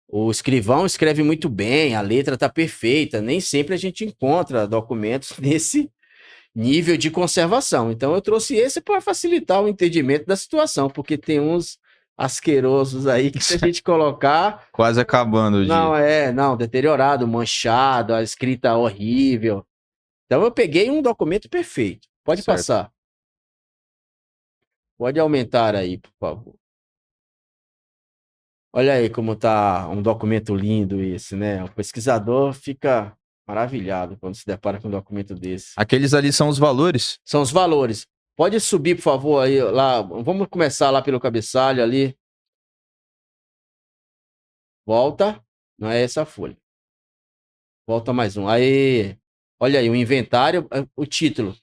O escrivão escreve muito bem, a letra tá perfeita. Nem sempre a gente encontra documentos nesse nível de conservação. Então eu trouxe esse para facilitar o entendimento da situação, porque tem uns asquerosos aí que se a gente colocar... Quase acabando o dia. Não, deteriorado, manchado, a escrita horrível. Então eu peguei um documento perfeito. Pode Certo. passar. Pode aumentar aí, por favor. Olha aí como tá um documento lindo esse, né? O pesquisador fica maravilhado quando se depara com um documento desse. Aqueles ali são os valores? São os valores. Pode subir, por favor, aí lá. Vamos começar lá pelo cabeçalho ali. Volta. Não é essa folha. Volta mais um. Aí. Olha aí, o inventário, o título.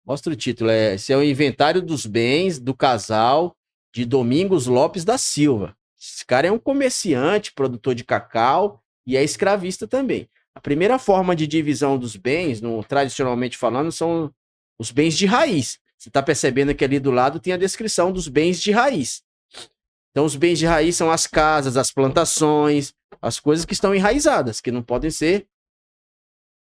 Mostra o título. Esse é o inventário dos bens do casal de Domingos Lopes da Silva. Esse cara é um comerciante, produtor de cacau e é escravista também. A primeira forma de divisão dos bens, tradicionalmente falando, são os bens de raiz. Você está percebendo que ali do lado tem a descrição dos bens de raiz. Então, os bens de raiz são as casas, as plantações, as coisas que estão enraizadas, que não podem ser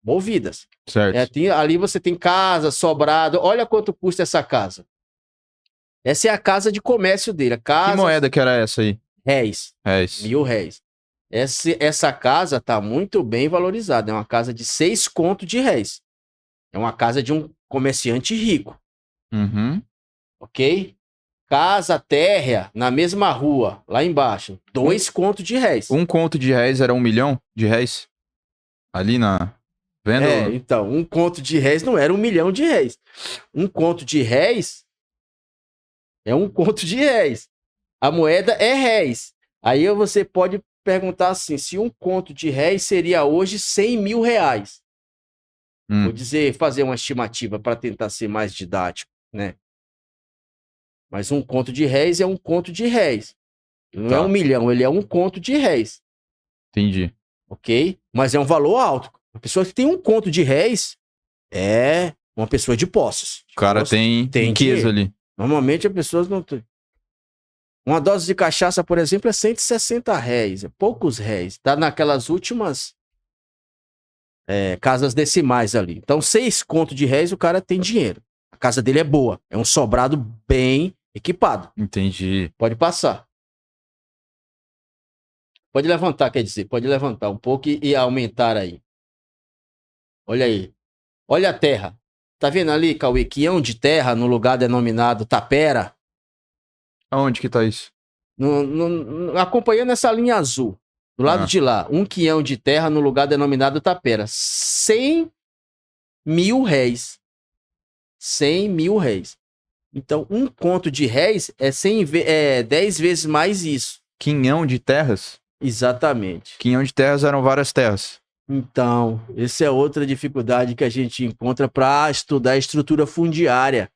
movidas. Certo. Ali você tem casa, sobrado. Olha quanto custa essa casa. Essa é a casa de comércio dele. Que moeda que era essa aí? Réis. Réis. 1.000 réis. Essa casa está muito bem valorizada. É uma casa de 6 contos de réis. É uma casa de um comerciante rico. Uhum. Ok? Casa térrea na mesma rua, lá embaixo. 2 contos de réis. 1 conto de réis era 1 milhão de réis? Ali na... Vendo? Então, 1 conto de réis não era 1 milhão de réis. 1 conto de réis é 1 conto de réis. A moeda é réis. Aí você pode perguntar assim, se 1 conto de réis seria hoje 100 mil reais. Vou fazer uma estimativa para tentar ser mais didático, né? Mas 1 conto de réis é 1 conto de réis. Não é 1 milhão, ele é 1 conto de réis. Entendi. Ok? Mas é um valor alto. A pessoa que tem 1 conto de réis é uma pessoa de posses. O cara tem riqueza ali. Normalmente as pessoas não têm. Uma dose de cachaça, por exemplo, é 160 réis. É poucos réis. Tá naquelas últimas casas decimais ali. Então, 6 contos de réis, o cara tem dinheiro. A casa dele é boa. É um sobrado bem equipado. Entendi. Pode passar. Pode levantar, quer dizer. Pode levantar um pouco e aumentar aí. Olha aí. Olha a terra. Tá vendo ali, Cauê? Quião de terra no lugar denominado Tapera. Aonde que tá isso? Acompanhando essa linha azul. Do lado de lá. 1 quião de terra no lugar denominado Tapera. 100 mil réis. 100 mil réis. Então, 1 conto de réis é 10 vezes mais isso. Quinhão de terras? Exatamente. Quinhão de terras eram várias terras. Então, essa é outra dificuldade que a gente encontra para estudar a estrutura fundiária.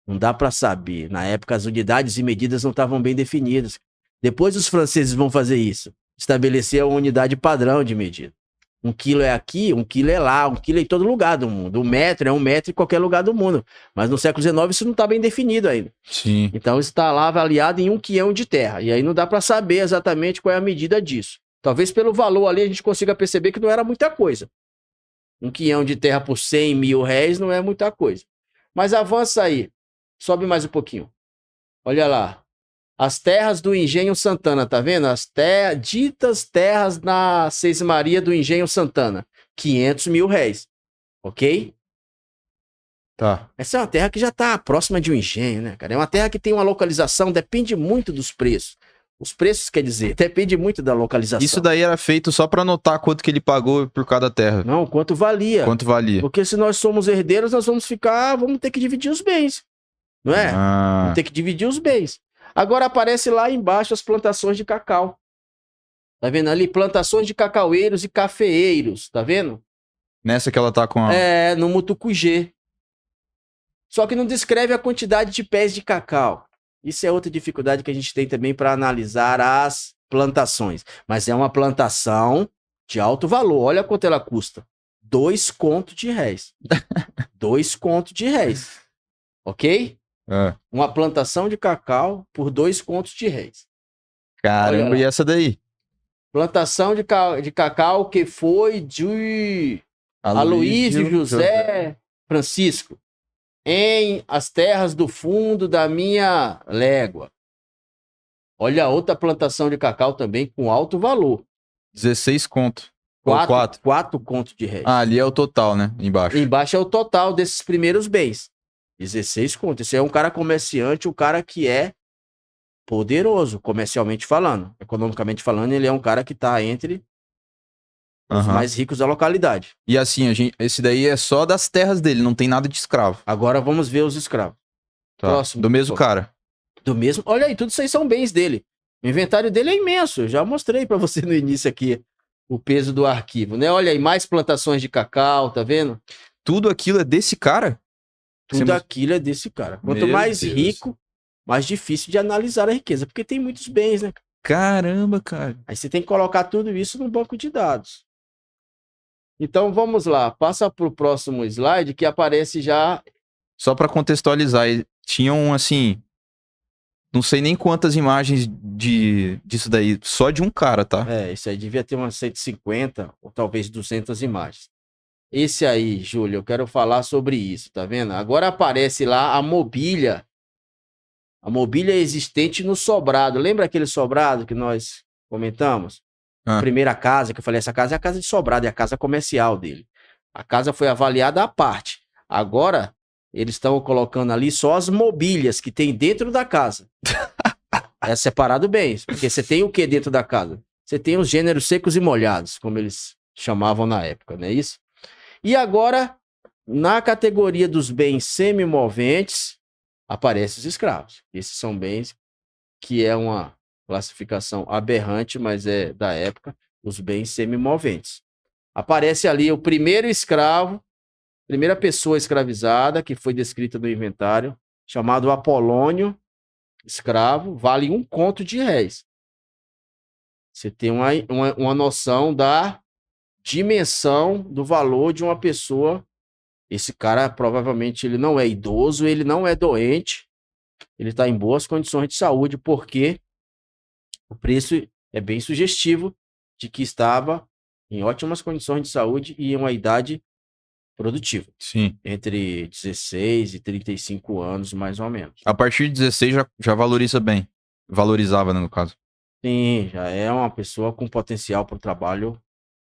Não dá para saber. Na época, as unidades e medidas não estavam bem definidas. Depois, os franceses vão fazer isso. Estabelecer a unidade padrão de medida. 1 quilo é aqui, 1 quilo é lá, 1 quilo é em todo lugar do mundo. 1 metro é 1 metro em qualquer lugar do mundo. Mas no século XIX isso não está bem definido ainda. Sim. Então isso está lá avaliado em 1 quião de terra. E aí não dá para saber exatamente qual é a medida disso. Talvez pelo valor ali a gente consiga perceber que não era muita coisa. 1 quião de terra por 100 mil réis não é muita coisa. Mas avança aí. Sobe mais um pouquinho. Olha lá. As terras do Engenho Santana, tá vendo? As ditas terras na Seis Maria do Engenho Santana. 500 mil réis. Ok? Tá. Essa é uma terra que já tá próxima de um engenho, né, cara? É uma terra que tem uma localização, depende muito dos preços. Os preços, quer dizer, depende muito da localização. Isso daí era feito só pra anotar quanto que ele pagou por cada terra. Não, quanto valia. Quanto valia. Porque se nós somos herdeiros, nós vamos ter que dividir os bens. Não é? Vamos ter que dividir os bens. Agora aparece lá embaixo as plantações de cacau. Tá vendo ali? Plantações de cacaueiros e cafeeiros. Tá vendo? Nessa que ela tá com a... no Mutucugê. Só que não descreve a quantidade de pés de cacau. Isso é outra dificuldade que a gente tem também para analisar as plantações. Mas é uma plantação de alto valor. Olha quanto ela custa. 2 contos de réis. 2 contos de réis. Ok? Ah, Uma plantação de cacau por 2 contos de réis. caramba, Olha e lá. essa daí? Plantação de cacau que foi de Aloísio José Francisco, em as terras do fundo da minha légua. Olha outra plantação de cacau também com alto valor. 16 conto. Ou 4. 4 contos de réis. Ah, ali é o total, né? Embaixo. Embaixo é o total desses primeiros bens. 16 contos. Esse é um cara comerciante, um cara que é poderoso, comercialmente falando. Economicamente falando, ele é um cara que está entre os Aham. mais ricos da localidade. E assim, esse daí é só das terras dele, não tem nada de escravo. Agora vamos ver os escravos. Tá. Próximo. Do mesmo cara. Do mesmo. Olha aí, tudo isso aí são bens dele. O inventário dele é imenso. Eu já mostrei para você no início aqui o peso do arquivo, né? Olha aí, mais plantações de cacau, tá vendo? Tudo aquilo é desse cara? Tudo Você- aquilo é desse cara. Quanto Meu mais Deus. rico, mais difícil de analisar a riqueza, porque tem muitos bens, né? Caramba, cara. Aí você tem que colocar tudo isso no banco de dados. Então vamos lá, passa para o próximo slide que aparece já. Só pra contextualizar, tinham assim, não sei nem quantas imagens disso daí, só de um cara, tá? Isso aí devia ter umas 150 ou talvez 200 imagens. Esse aí, Júlio, eu quero falar sobre isso, tá vendo? Agora aparece lá a mobília. A mobília existente no sobrado. Lembra aquele sobrado que nós comentamos? A Ah. primeira casa que eu falei, essa casa é a casa de sobrado, é a casa comercial dele. A casa foi avaliada à parte. Agora, eles estão colocando ali só as mobílias que tem dentro da casa. É separado bem, porque você tem o que dentro da casa? Você tem os gêneros secos e molhados, como eles chamavam na época, não é isso? E agora, na categoria dos bens semimoventes, aparecem os escravos. Esses são bens que é uma classificação aberrante, mas é da época, os bens semimoventes. Aparece ali o primeiro escravo, primeira pessoa escravizada, que foi descrita no inventário, chamado Apolônio, escravo, vale 1 conto de réis. Você tem uma noção da dimensão do valor de uma pessoa. Esse cara, provavelmente, ele não é idoso, ele não é doente, ele está em boas condições de saúde, porque o preço é bem sugestivo de que estava em ótimas condições de saúde e em uma idade produtiva, Sim. entre 16 e 35 anos, mais ou menos. A partir de 16 já valoriza bem. Valorizava, né, no caso. Sim, já é uma pessoa com potencial para o trabalho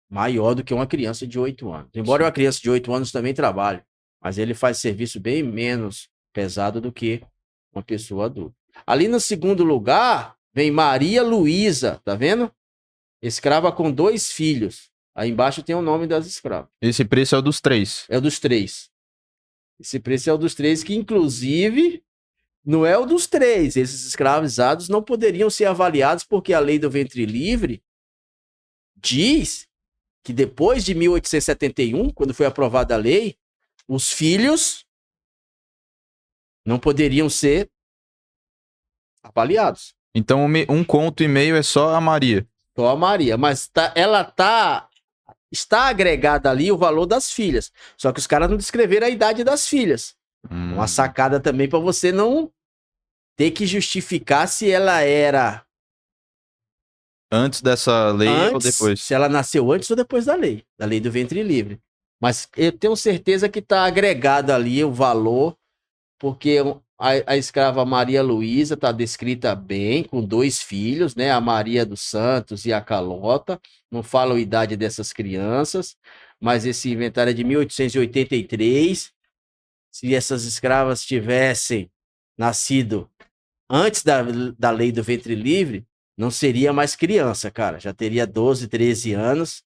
maior do que uma criança de 8 anos. Embora uma criança de 8 anos também trabalhe, mas ele faz serviço bem menos pesado do que uma pessoa adulta. Ali no segundo lugar, vem Maria Luísa, tá vendo? Escrava com 2 filhos. Aí embaixo tem o nome das escravas. Esse preço é o dos 3. É o dos 3. Esse preço é o dos 3, que inclusive não é o dos 3. Esses escravizados não poderiam ser avaliados porque a lei do ventre livre diz que depois de 1871, quando foi aprovada a lei, os filhos não poderiam ser avaliados. Então, 1 conto e meio é só a Maria. Só a Maria, mas está agregada ali o valor das filhas. Só que os caras não descreveram a idade das filhas. Uma sacada também para você não ter que justificar se ela era Antes dessa lei ou antes, depois? se ela nasceu antes ou depois da lei do ventre livre. Mas eu tenho certeza que está agregado ali o valor, porque a escrava Maria Luísa está descrita bem, com 2 filhos, né? A Maria dos Santos e a Calota. Não falam a idade dessas crianças, mas esse inventário é de 1883. Se essas escravas tivessem nascido antes da lei do ventre livre, não seria mais criança, cara. Já teria 12, 13 anos.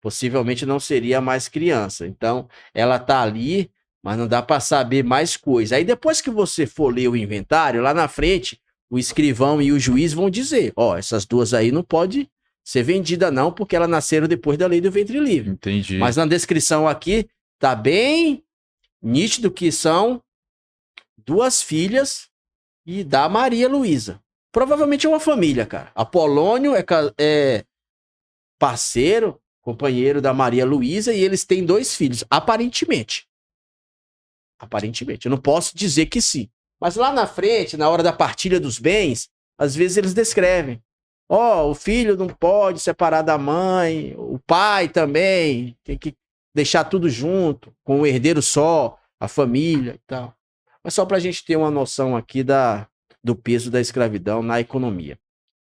Possivelmente não seria mais criança. Então, ela tá ali, mas não dá para saber mais coisa. Aí depois que você for ler o inventário, lá na frente, o escrivão e o juiz vão dizer, ó, essas duas aí não pode ser vendida não, porque elas nasceram depois da lei do ventre livre. Entendi. Mas na descrição aqui, tá bem nítido que são 2 filhas e da Maria Luísa. Provavelmente é uma família, cara. Apolônio é parceiro, companheiro da Maria Luísa, e eles têm 2 filhos, aparentemente. Aparentemente. Eu não posso dizer que sim. Mas lá na frente, na hora da partilha dos bens, às vezes eles descrevem. O filho não pode separar da mãe, o pai também, tem que deixar tudo junto, com o herdeiro só, a família e tal. Mas só pra gente ter uma noção aqui do peso da escravidão na economia.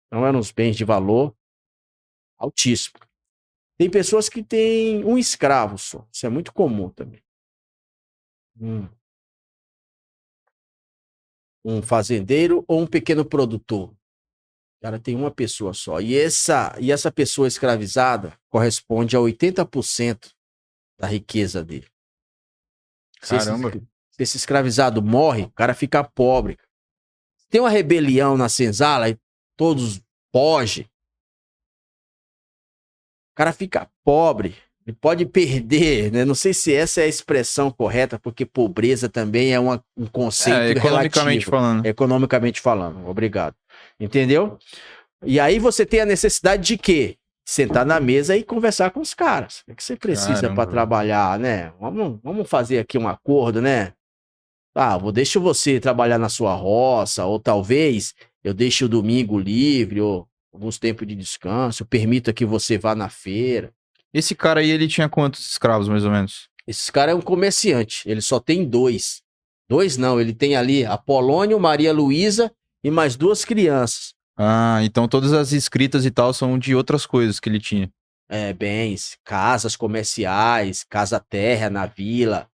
Então eram uns bens de valor altíssimo. Tem pessoas que têm um escravo só. Isso é muito comum também. Um fazendeiro ou um pequeno produtor. O cara tem uma pessoa só. E essa pessoa escravizada corresponde a 80% da riqueza dele. Caramba. Se esse escravizado morre, o cara fica pobre. Tem uma rebelião na senzala e todos fogem. O cara fica pobre. Ele pode perder, né? Não sei se essa é a expressão correta, porque pobreza também é um conceito economicamente relativo. falando. Economicamente falando. Obrigado. Entendeu? E aí você tem a necessidade de quê? Sentar na mesa e conversar com os caras. O que você precisa para trabalhar, né? Vamos fazer aqui um acordo, né? Deixa você trabalhar na sua roça, ou talvez eu deixe o domingo livre, ou alguns tempos de descanso, eu permita que você vá na feira. Esse cara aí, ele tinha quantos escravos, mais ou menos? Esse cara é um comerciante, ele só tem 2. 2 não, ele tem ali Apolônio, Maria Luísa e mais 2 crianças. Então todas as escritas e tal são de outras coisas que ele tinha. Bens, casas comerciais, casa-terra na vila,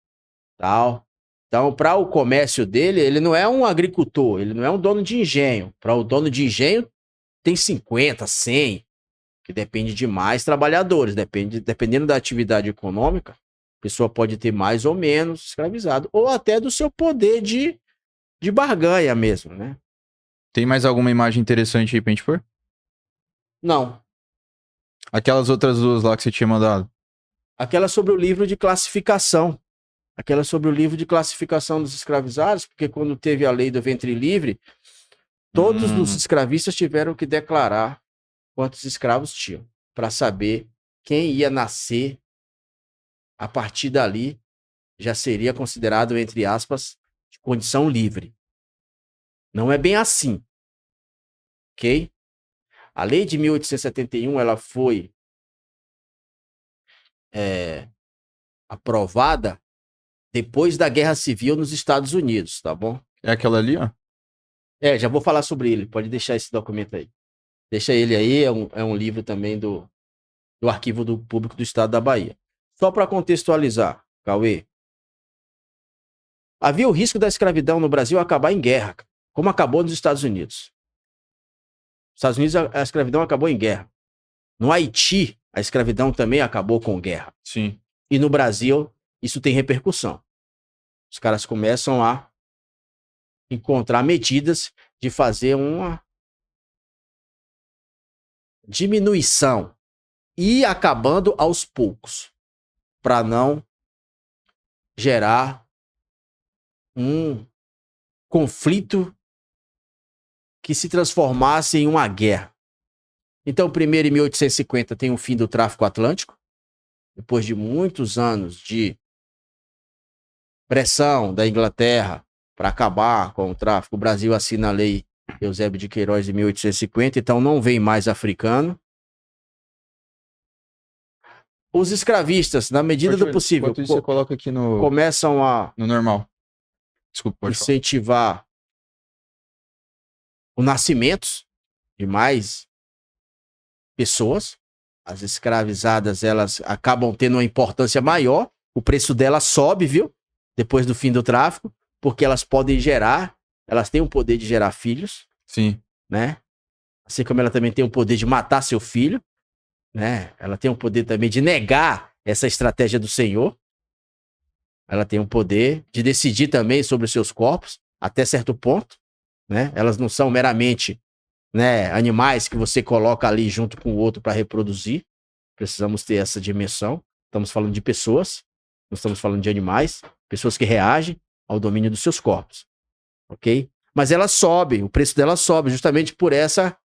tal. Então, para o comércio dele, ele não é um agricultor, ele não é um dono de engenho. Para o dono de engenho, tem 50, 100, que depende de mais trabalhadores. Dependendo da atividade econômica, a pessoa pode ter mais ou menos escravizado, ou até do seu poder de barganha mesmo, né? Tem mais alguma imagem interessante aí pra gente pôr? Não. Aquelas outras 2 lá que você tinha mandado. Aquela sobre o livro de classificação. Aquela sobre o livro de classificação dos escravizados, porque quando teve a lei do ventre livre, todos os escravistas tiveram que declarar quantos escravos tinham, para saber quem ia nascer. A partir dali, já seria considerado, entre aspas, de condição livre. Não é bem assim. Ok? A lei de 1871, ela foi aprovada depois da Guerra Civil nos Estados Unidos, tá bom? É aquela ali, ó? Já vou falar sobre ele. Pode deixar esse documento aí. Deixa ele aí, é um livro também do Arquivo Público do Estado da Bahia. Só para contextualizar, Cauê. Havia o risco da escravidão no Brasil acabar em guerra, como acabou nos Estados Unidos. Nos Estados Unidos a escravidão acabou em guerra. No Haiti, a escravidão também acabou com guerra. Sim. E no Brasil, isso tem repercussão. Os caras começam a encontrar medidas de fazer uma diminuição e acabando aos poucos, para não gerar um conflito que se transformasse em uma guerra. Então, primeiro, em 1850, tem o fim do tráfico atlântico, depois de muitos anos de pressão da Inglaterra para acabar com o tráfico. O Brasil assina a lei Eusébio de Queiroz em 1850, então não vem mais africano. Os escravistas, na medida do possível, isso você coloca aqui começam a no normal. Desculpa, pode incentivar o nascimento de mais pessoas. As escravizadas, elas acabam tendo uma importância maior. O preço delas sobe, viu? Depois do fim do tráfico, porque elas podem gerar, elas têm o poder de gerar filhos. Sim. Né? Assim como ela também tem o poder de matar seu filho, né? Ela tem o poder também de negar essa estratégia do Senhor. Ela tem o poder de decidir também sobre os seus corpos, até certo ponto, né? Elas não são meramente, né, animais que você coloca ali junto com o outro para reproduzir. Precisamos ter essa dimensão. Estamos falando de pessoas, não estamos falando de animais, pessoas que reagem ao domínio dos seus corpos, ok? Mas ela sobe, o preço dela sobe justamente por essa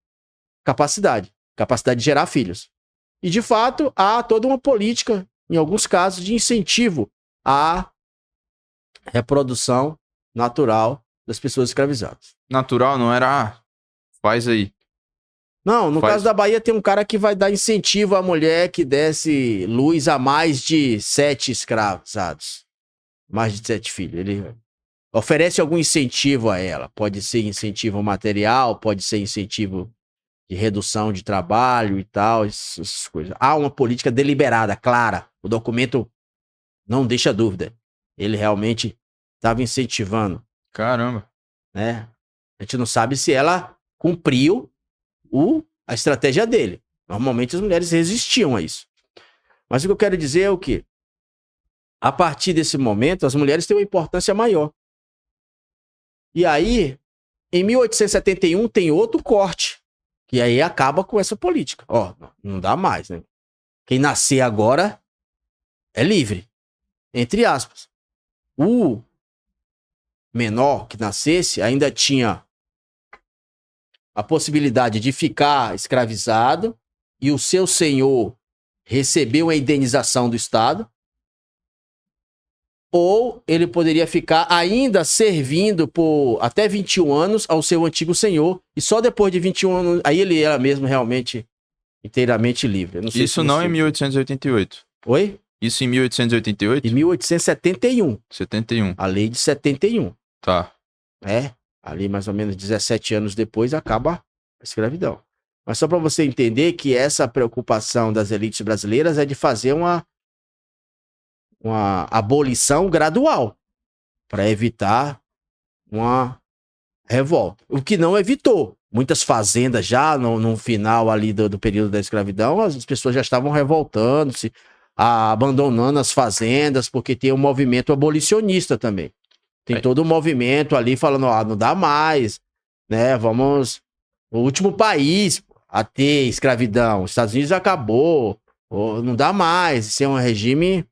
capacidade de gerar filhos. E, de fato, há toda uma política, em alguns casos, de incentivo à reprodução natural das pessoas escravizadas. Natural, não era, faz aí. Não, no caso da Bahia tem um cara que vai dar incentivo à mulher que desse luz a mais de 7 escravizados. Mais de 7 filhos. Ele oferece algum incentivo a ela. Pode ser incentivo material, pode ser incentivo de redução de trabalho e tal, essas coisas. Há uma política deliberada, clara. O documento não deixa dúvida. Ele realmente estava incentivando. Caramba. Né? A gente não sabe se ela cumpriu a estratégia dele. Normalmente as mulheres resistiam a isso. Mas o que eu quero dizer é o quê? A partir desse momento, as mulheres têm uma importância maior. E aí, em 1871, tem outro corte. E aí acaba com essa política. Ó, não dá mais, né? Quem nascer agora é livre. Entre aspas. O menor que nascesse ainda tinha a possibilidade de ficar escravizado e o seu senhor recebeu a indenização do Estado, ou ele poderia ficar ainda servindo por até 21 anos ao seu antigo senhor, e só depois de 21 anos, aí ele era mesmo realmente inteiramente livre. Não sei Isso não em 1888. Oi? Isso em 1888? Em 1871. 71. A lei de 71. Tá. Ali mais ou menos 17 anos depois acaba a escravidão. Mas só para você entender que essa preocupação das elites brasileiras é de fazer uma abolição gradual para evitar uma revolta. O que não evitou. Muitas fazendas já no final ali do período da escravidão, as pessoas já estavam revoltando-se, abandonando as fazendas, porque tem um movimento abolicionista também. Tem todo um movimento ali falando, não dá mais, né? Vamos... O último país a ter escravidão, os Estados Unidos acabou, não dá mais, isso é um regime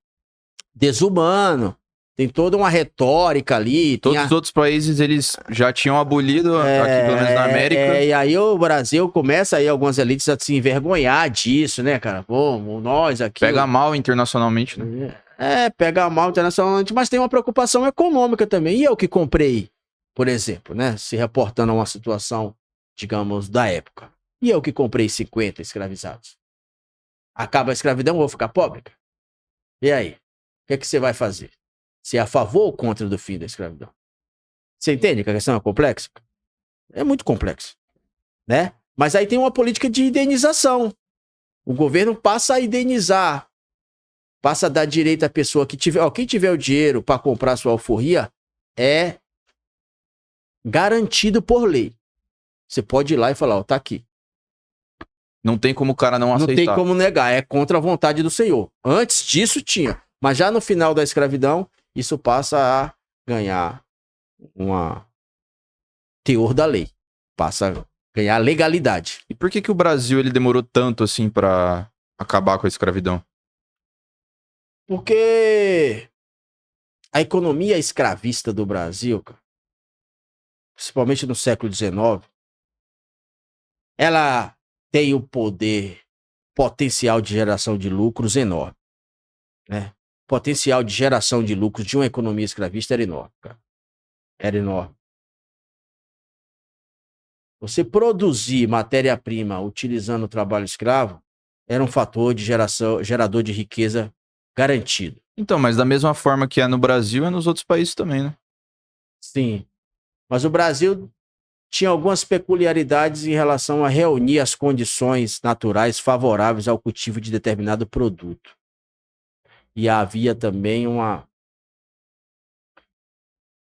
desumano. Tem toda uma retórica ali. Todos os outros países, eles já tinham abolido, aqui pelo menos na América. E aí o Brasil começa aí algumas elites a se envergonhar disso, né, cara? Pô, nós aqui... Pega mal internacionalmente, né? Pega mal internacionalmente, mas tem uma preocupação econômica também. E eu que comprei, por exemplo, né? Se reportando a uma situação, digamos, da época. E eu que comprei 50 escravizados. Acaba a escravidão, eu vou ficar pobre? E aí? O que você vai fazer? Se é a favor ou contra do fim da escravidão? Você entende que a questão é complexa? É muito complexo, né? Mas aí tem uma política de indenização. O governo passa a indenizar, passa a dar direito à pessoa que tiver... quem tiver o dinheiro para comprar sua alforria é garantido por lei. Você pode ir lá e falar, tá aqui. Não tem como o cara não aceitar. Não tem como negar, é contra a vontade do senhor. Antes disso tinha, mas já no final da escravidão, isso passa a ganhar uma teor da lei. Passa a ganhar legalidade. E por que o Brasil ele demorou tanto assim pra acabar com a escravidão? Porque a economia escravista do Brasil, principalmente no século XIX, ela tem o potencial de geração de lucros enorme, né? O potencial de geração de lucros de uma economia escravista era enorme, cara. Era enorme. Você produzir matéria-prima utilizando o trabalho escravo era um fator de gerador de riqueza garantido. Então, mas da mesma forma que é no Brasil, é nos outros países também, né? Sim. Mas o Brasil tinha algumas peculiaridades em relação a reunir as condições naturais favoráveis ao cultivo de determinado produto. E havia também uma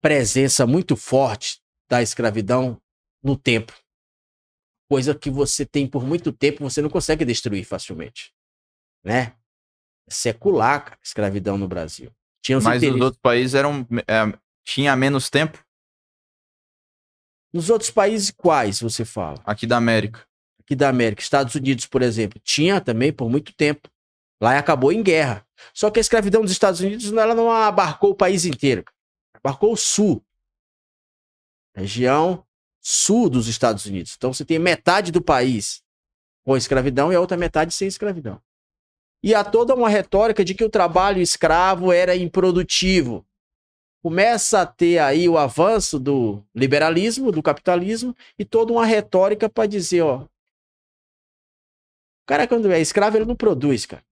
presença muito forte da escravidão no tempo. Coisa que você tem por muito tempo, você não consegue destruir facilmente, né? Secular, cara, escravidão no Brasil. Mas os outros países tinha menos tempo? Nos outros países quais você fala? Aqui da América. Aqui da América. Estados Unidos, por exemplo, tinha também por muito tempo. Lá acabou em guerra. Só que a escravidão dos Estados Unidos ela não abarcou o país inteiro. Abarcou o sul. região sul dos Estados Unidos. Então você tem metade do país com escravidão e a outra metade sem escravidão. E há toda uma retórica de que o trabalho escravo era improdutivo. Começa a ter aí o avanço do liberalismo, do capitalismo, e toda uma retórica para dizer, ó, o cara quando é escravo, ele não produz, cara.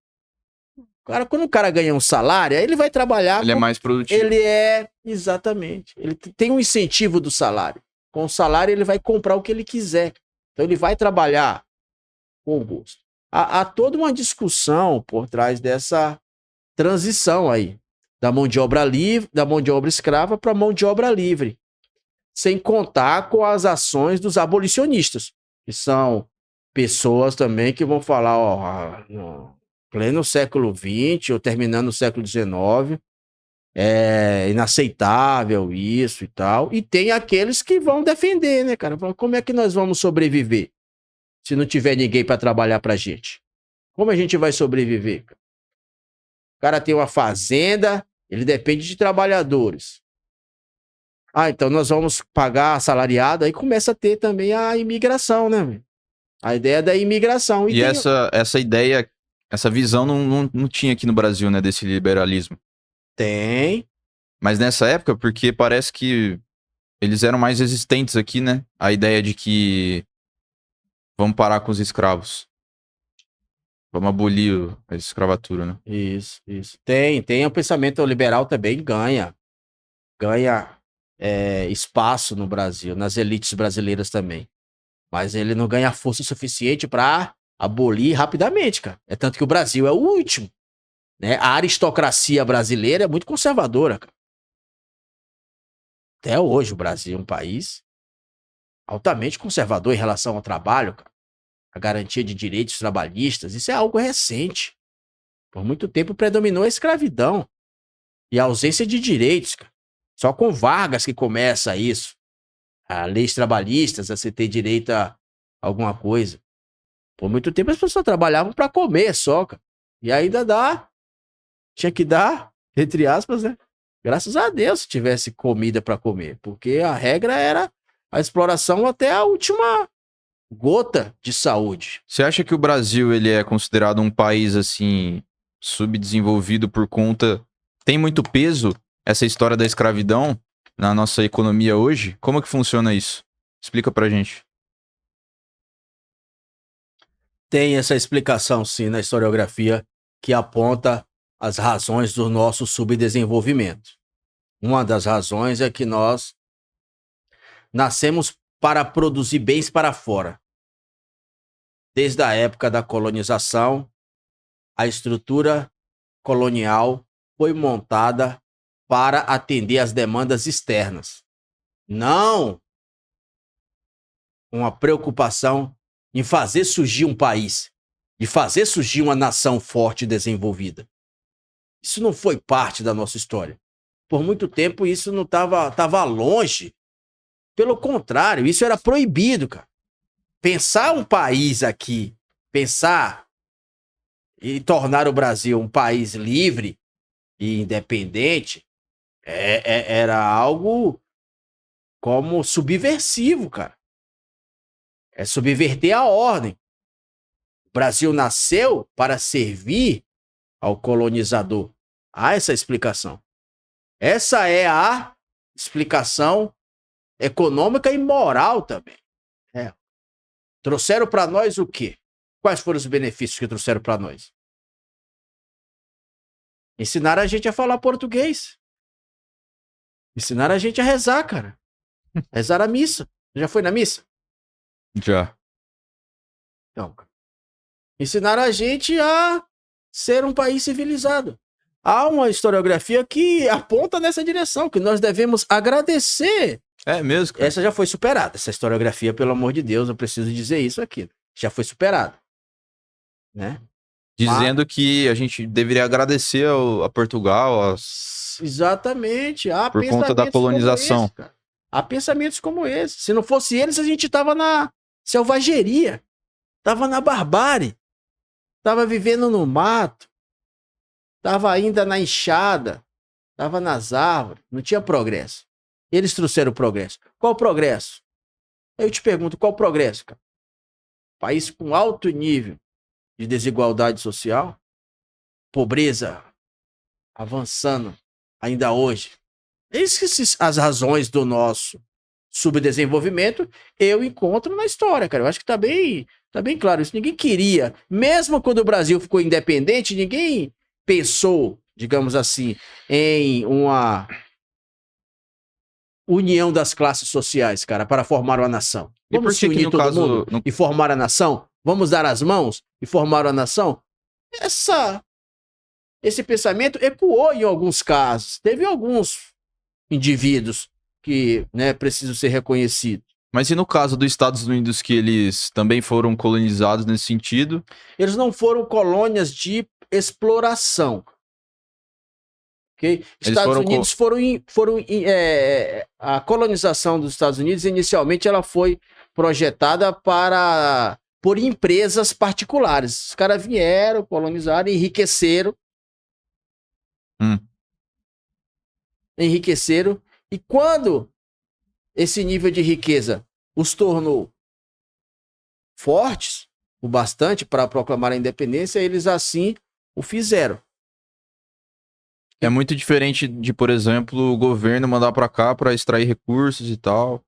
Quando o cara ganha um salário, aí ele vai trabalhar. Ele é mais produtivo. Ele é, exatamente. Ele tem um incentivo do salário. Com o salário, ele vai comprar o que ele quiser. Então, ele vai trabalhar com gosto. Há toda uma discussão por trás dessa transição aí. Da mão de obra livre, da mão de obra escrava para mão de obra livre. Sem contar com as ações dos abolicionistas, que são pessoas também que vão falar, ó, no pleno século XX ou terminando o século XIX, é inaceitável isso e tal. E tem aqueles que vão defender, né, cara? Como é que nós vamos sobreviver se não tiver ninguém para trabalhar pra gente? Como a gente vai sobreviver? O cara tem uma fazenda, ele depende de trabalhadores. Ah, então nós vamos pagar assalariado, aí começa a ter também a imigração, né? A ideia da imigração. E essa ideia, essa visão não tinha aqui no Brasil, né, desse liberalismo. Tem. Mas nessa época, porque parece que eles eram mais resistentes aqui, né? A ideia de que vamos parar com os escravos. Vamos abolir a escravatura, né? Isso. Tem o pensamento liberal também ganha espaço no Brasil, nas elites brasileiras também. Mas ele não ganha força suficiente para abolir rapidamente, cara. É tanto que o Brasil é o último, né? A aristocracia brasileira é muito conservadora, cara. Até hoje o Brasil é um país altamente conservador em relação ao trabalho, cara. A garantia de direitos trabalhistas, isso é algo recente. Por muito tempo predominou a escravidão e a ausência de direitos, cara. Só com Vargas que começa isso. A leis trabalhistas, a você ter direito a alguma coisa. Por muito tempo as pessoas trabalhavam para comer só, cara. E ainda tinha que dar, entre aspas, né? Graças a Deus se tivesse comida para comer, porque a regra era a exploração até a última gota de saúde. Você acha que o Brasil ele é considerado um país assim subdesenvolvido por conta tem muito peso essa história da escravidão na nossa economia hoje? Como que funciona isso? Explica pra gente. Tem essa explicação, sim, na historiografia, que aponta as razões do nosso subdesenvolvimento. Uma das razões é que nós nascemos para produzir bens para fora. Desde a época da colonização, a estrutura colonial foi montada para atender às demandas externas. Não uma preocupação em fazer surgir um país, de fazer surgir uma nação forte e desenvolvida. Isso não foi parte da nossa história. Por muito tempo isso não estava longe. Pelo contrário, isso era proibido, cara. Pensar um país aqui, pensar e tornar o Brasil um país livre e independente, era algo como subversivo, cara. É subverter a ordem. O Brasil nasceu para servir ao colonizador. Há essa explicação. Essa é a explicação econômica e moral também. Trouxeram para nós o quê? Quais foram os benefícios que trouxeram para nós? Ensinaram a gente a falar português. Ensinaram a gente a rezar, cara. Rezar a missa. Já foi na missa? Já. Então, ensinaram a gente a ser um país civilizado. Há uma historiografia que aponta nessa direção, que nós devemos agradecer. É mesmo, cara? Essa já foi superada. Essa historiografia, pelo amor de Deus, eu preciso dizer isso aqui. Já foi superada. Né? Dizendo que a gente deveria agradecer a Portugal Exatamente. por conta da colonização. Como esse, há pensamentos como esse. Se não fosse eles, a gente tava na selvageria. Tava na barbárie. Tava vivendo no mato. Tava ainda na enxada. Tava nas árvores. Não tinha progresso. Eles trouxeram o progresso. Qual o progresso? Eu te pergunto, qual o progresso, cara? País com alto nível de desigualdade social, pobreza avançando ainda hoje. Essas as razões do nosso subdesenvolvimento eu encontro na história, cara. Eu acho que tá bem claro isso. Ninguém queria, mesmo quando o Brasil ficou independente, ninguém pensou, digamos assim, em uma união das classes sociais, cara, para formar uma nação. E por Vamos se que unir no todo caso... mundo e formar a nação? Vamos dar as mãos e formar uma nação? Esse pensamento ecoou em alguns casos. Teve alguns indivíduos que, né, precisam ser reconhecidos. Mas e no caso dos Estados Unidos, que eles também foram colonizados nesse sentido? Eles não foram colônias de exploração. Okay? Estados Unidos a colonização dos Estados Unidos, inicialmente, ela foi projetada por empresas particulares. Os caras vieram, colonizaram, enriqueceram. Enriqueceram. E quando esse nível de riqueza os tornou fortes o bastante para proclamar a independência, eles assim o fizeram. É muito diferente de, por exemplo, o governo mandar para cá para extrair recursos e tal.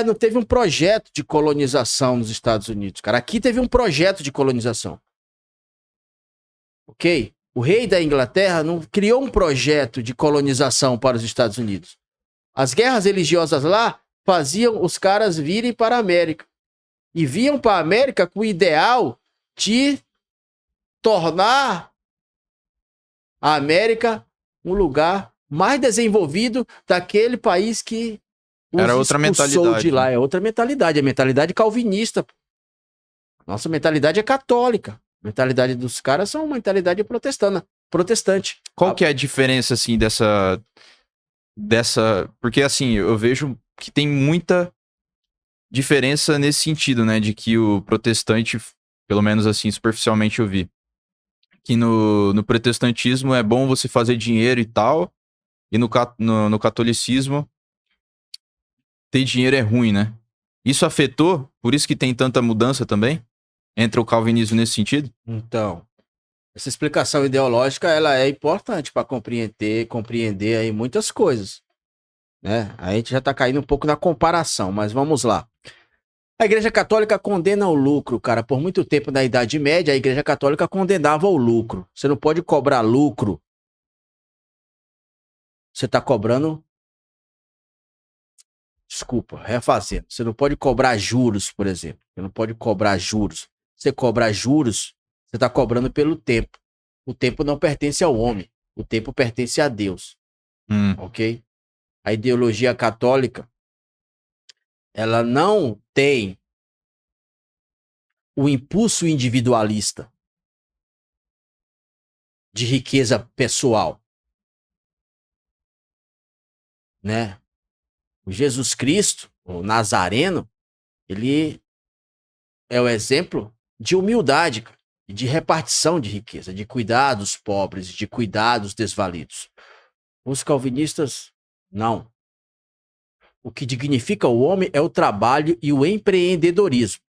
Não teve um projeto de colonização nos Estados Unidos, cara. Aqui teve um projeto de colonização. Ok? O rei da Inglaterra não criou um projeto de colonização para os Estados Unidos. As guerras religiosas lá faziam os caras virem para a América. E vinham para a América com o ideal de tornar a América um lugar mais desenvolvido daquele país que os era outra mentalidade de lá. É outra mentalidade, é mentalidade calvinista. Nossa mentalidade é católica. A mentalidade dos caras é uma mentalidade protestante. Qual que é a diferença, assim, dessa... Porque, assim, eu vejo que tem muita diferença nesse sentido, né? De que o protestante, pelo menos assim, superficialmente eu vi, que no protestantismo é bom você fazer dinheiro e tal, e no catolicismo ter dinheiro é ruim, né? Isso afetou? Por isso que tem tanta mudança também? Entre o calvinismo nesse sentido? Então, essa explicação ideológica, ela é importante para compreender aí muitas coisas, né? A gente já está caindo um pouco na comparação, mas vamos lá. A Igreja Católica condena o lucro, cara. Por muito tempo na Idade Média, a Igreja Católica condenava o lucro. Você não pode cobrar lucro. Você está cobrando... Desculpa, refazendo. Você não pode cobrar juros, por exemplo. Você não pode cobrar juros. Você cobrar juros, você está cobrando pelo tempo. O tempo não pertence ao homem. O tempo pertence a Deus. Ok? A ideologia católica, ela não tem o impulso individualista de riqueza pessoal, né? O Jesus Cristo, o Nazareno, ele é o exemplo de humildade, cara, de repartição de riqueza, de cuidar dos pobres, de cuidar dos desvalidos. Os calvinistas, não. O que dignifica o homem é o trabalho e o empreendedorismo,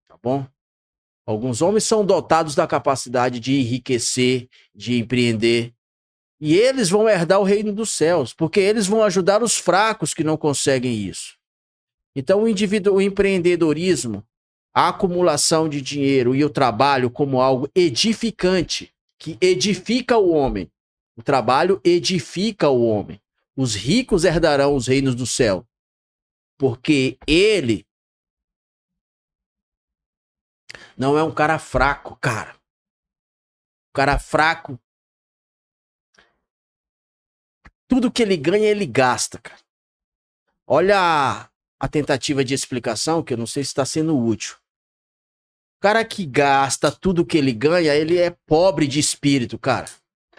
tá bom? Alguns homens são dotados da capacidade de enriquecer, de empreender, e eles vão herdar o reino dos céus, porque eles vão ajudar os fracos que não conseguem isso. Então, o empreendedorismo, a acumulação de dinheiro e o trabalho como algo edificante, que edifica o homem. O trabalho edifica o homem. Os ricos herdarão os reinos do céu, porque ele não é um cara fraco, cara. O cara fraco, tudo que ele ganha, ele gasta, cara. Olha a tentativa de explicação, que eu não sei se está sendo útil. O cara que gasta tudo que ele ganha, ele é pobre de espírito, cara.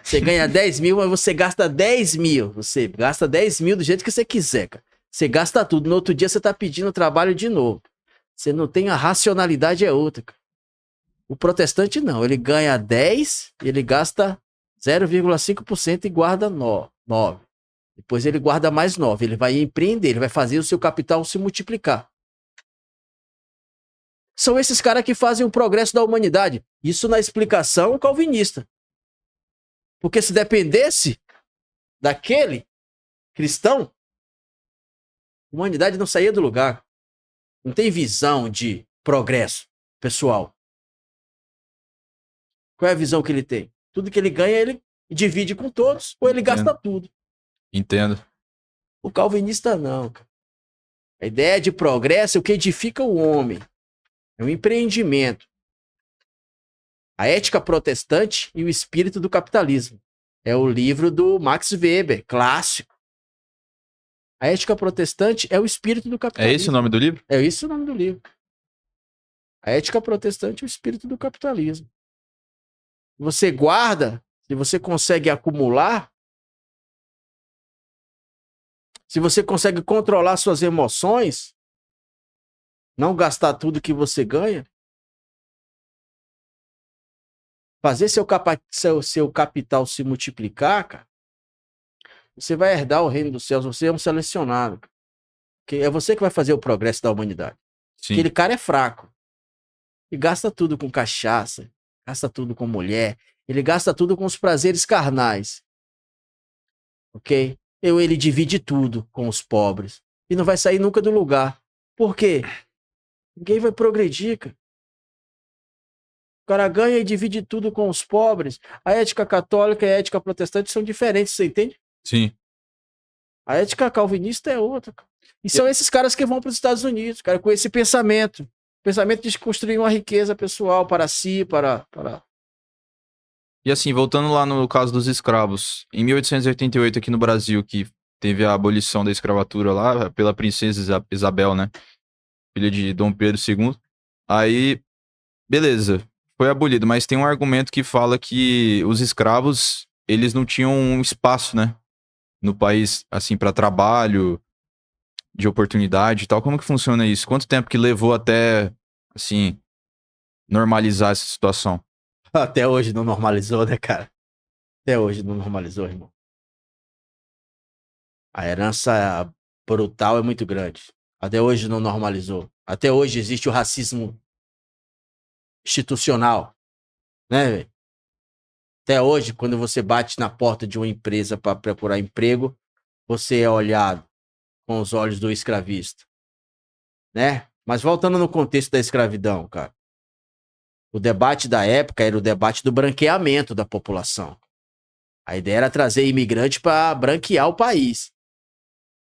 Você ganha 10 mil, mas você gasta 10 mil. Você gasta 10 mil do jeito que você quiser, cara. Você gasta tudo. No outro dia você tá pedindo trabalho de novo. Você não tem a racionalidade, é outra, cara. O protestante não. Ele ganha 10, ele gasta 0,5% e guarda 9. Depois ele guarda mais 9. Ele vai empreender, ele vai fazer o seu capital se multiplicar. São esses caras que fazem o progresso da humanidade. Isso na explicação calvinista. Porque se dependesse daquele cristão, a humanidade não saía do lugar. Não tem visão de progresso pessoal. Qual é a visão que ele tem? Tudo que ele ganha, ele divide com todos, ou ele gasta tudo. Entendo. O calvinista não, cara. A ideia de progresso é o que edifica o homem. É um empreendimento. A ética protestante e o espírito do capitalismo. É o livro do Max Weber, clássico. A ética protestante é o espírito do capitalismo. É esse o nome do livro? É esse o nome do livro. A ética protestante é o espírito do capitalismo. Você guarda, se você consegue acumular, se você consegue controlar suas emoções, não gastar tudo que você ganha, fazer seu capital se multiplicar, cara, você vai herdar o reino dos céus, você é um selecionado. Que é você que vai fazer o progresso da humanidade. Sim. Aquele cara é fraco. E gasta tudo com cachaça, gasta tudo com mulher, ele gasta tudo com os prazeres carnais. Ok? Ele divide tudo com os pobres. E não vai sair nunca do lugar. Por quê? Ninguém vai progredir, cara. O cara ganha e divide tudo com os pobres. A ética católica e a ética protestante são diferentes, você entende? Sim. A ética calvinista é outra. E são esses caras que vão para os Estados Unidos, cara, com esse pensamento. Pensamento de construir uma riqueza pessoal para si, para... E assim, voltando lá no caso dos escravos, em 1888 aqui no Brasil, que teve a abolição da escravatura lá pela princesa Isabel, né? Filha de Dom Pedro II. Aí, beleza, foi abolido, mas tem um argumento que fala que os escravos, eles não tinham um espaço, né? No país, assim, para trabalho, de oportunidade e tal. Como que funciona isso? Quanto tempo que levou até, assim, normalizar essa situação? Até hoje não normalizou, né, cara? Até hoje não normalizou, irmão. A herança brutal é muito grande. Até hoje não normalizou. Até hoje existe o racismo institucional, né, velho? Até hoje, quando você bate na porta de uma empresa para procurar emprego, você é olhado com os olhos do escravista, né? Mas voltando no contexto da escravidão, cara. O debate da época era o debate do branqueamento da população. A ideia era trazer imigrante para branquear o país.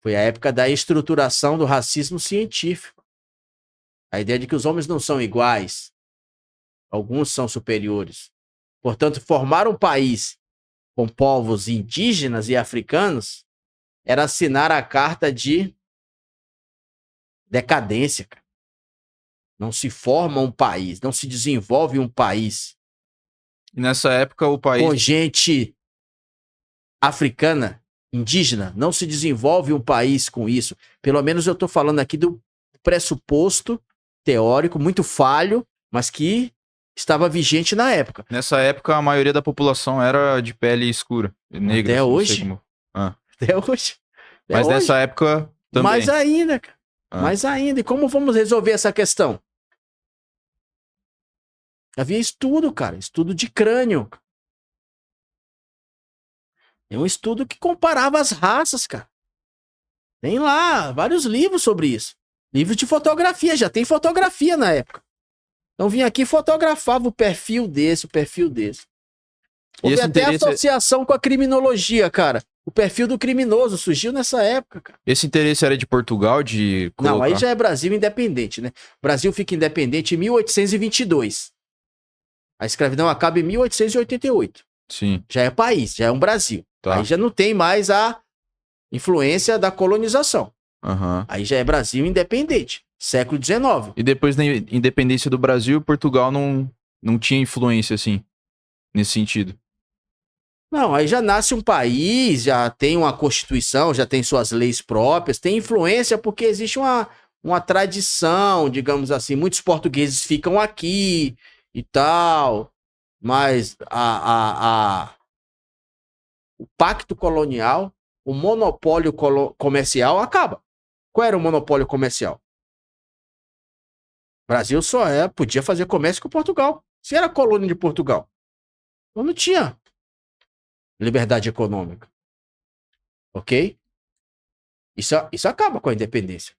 Foi a época da estruturação do racismo científico. A ideia de que os homens não são iguais. Alguns são superiores. Portanto, formar um país com povos indígenas e africanos era assinar a carta de decadência, cara. Não se forma um país, não se desenvolve um país. E nessa época o país... Com gente africana, indígena, não se desenvolve um país com isso. Pelo menos eu estou falando aqui do pressuposto teórico, muito falho, mas que estava vigente na época. Nessa época a maioria da população era de pele escura, negra. Até hoje. Como... Até hoje. Até mas hoje. nessa época também. Mais ainda, cara. Mais ainda. E como vamos resolver essa questão? Havia estudo, cara. Estudo de crânio. É um estudo que comparava as raças, cara. Tem lá vários livros sobre isso. Livros de fotografia. Já tem fotografia na época. Então vinha aqui e fotografava o perfil desse, o perfil desse. Houve até associação com a criminologia, cara. O perfil do criminoso surgiu nessa época, cara. Esse interesse era de Portugal, de colocar... Não, aí já é Brasil independente, né? O Brasil fica independente em 1822. A escravidão acaba em 1888. Sim. Já é país, já é um Brasil. Tá. Aí já não tem mais a influência da colonização. Uhum. Aí já é Brasil independente, século XIX. E depois da independência do Brasil, Portugal não tinha influência, assim, nesse sentido. Não, aí já nasce um país, já tem uma constituição, já tem suas leis próprias, tem influência porque existe uma tradição, digamos assim. Muitos portugueses ficam aqui e tal, mas o pacto colonial o monopólio comercial acaba. Qual era o monopólio comercial? O Brasil só podia fazer comércio com Portugal. Se era colônia de Portugal, então não tinha liberdade econômica. Ok? Isso acaba com a independência.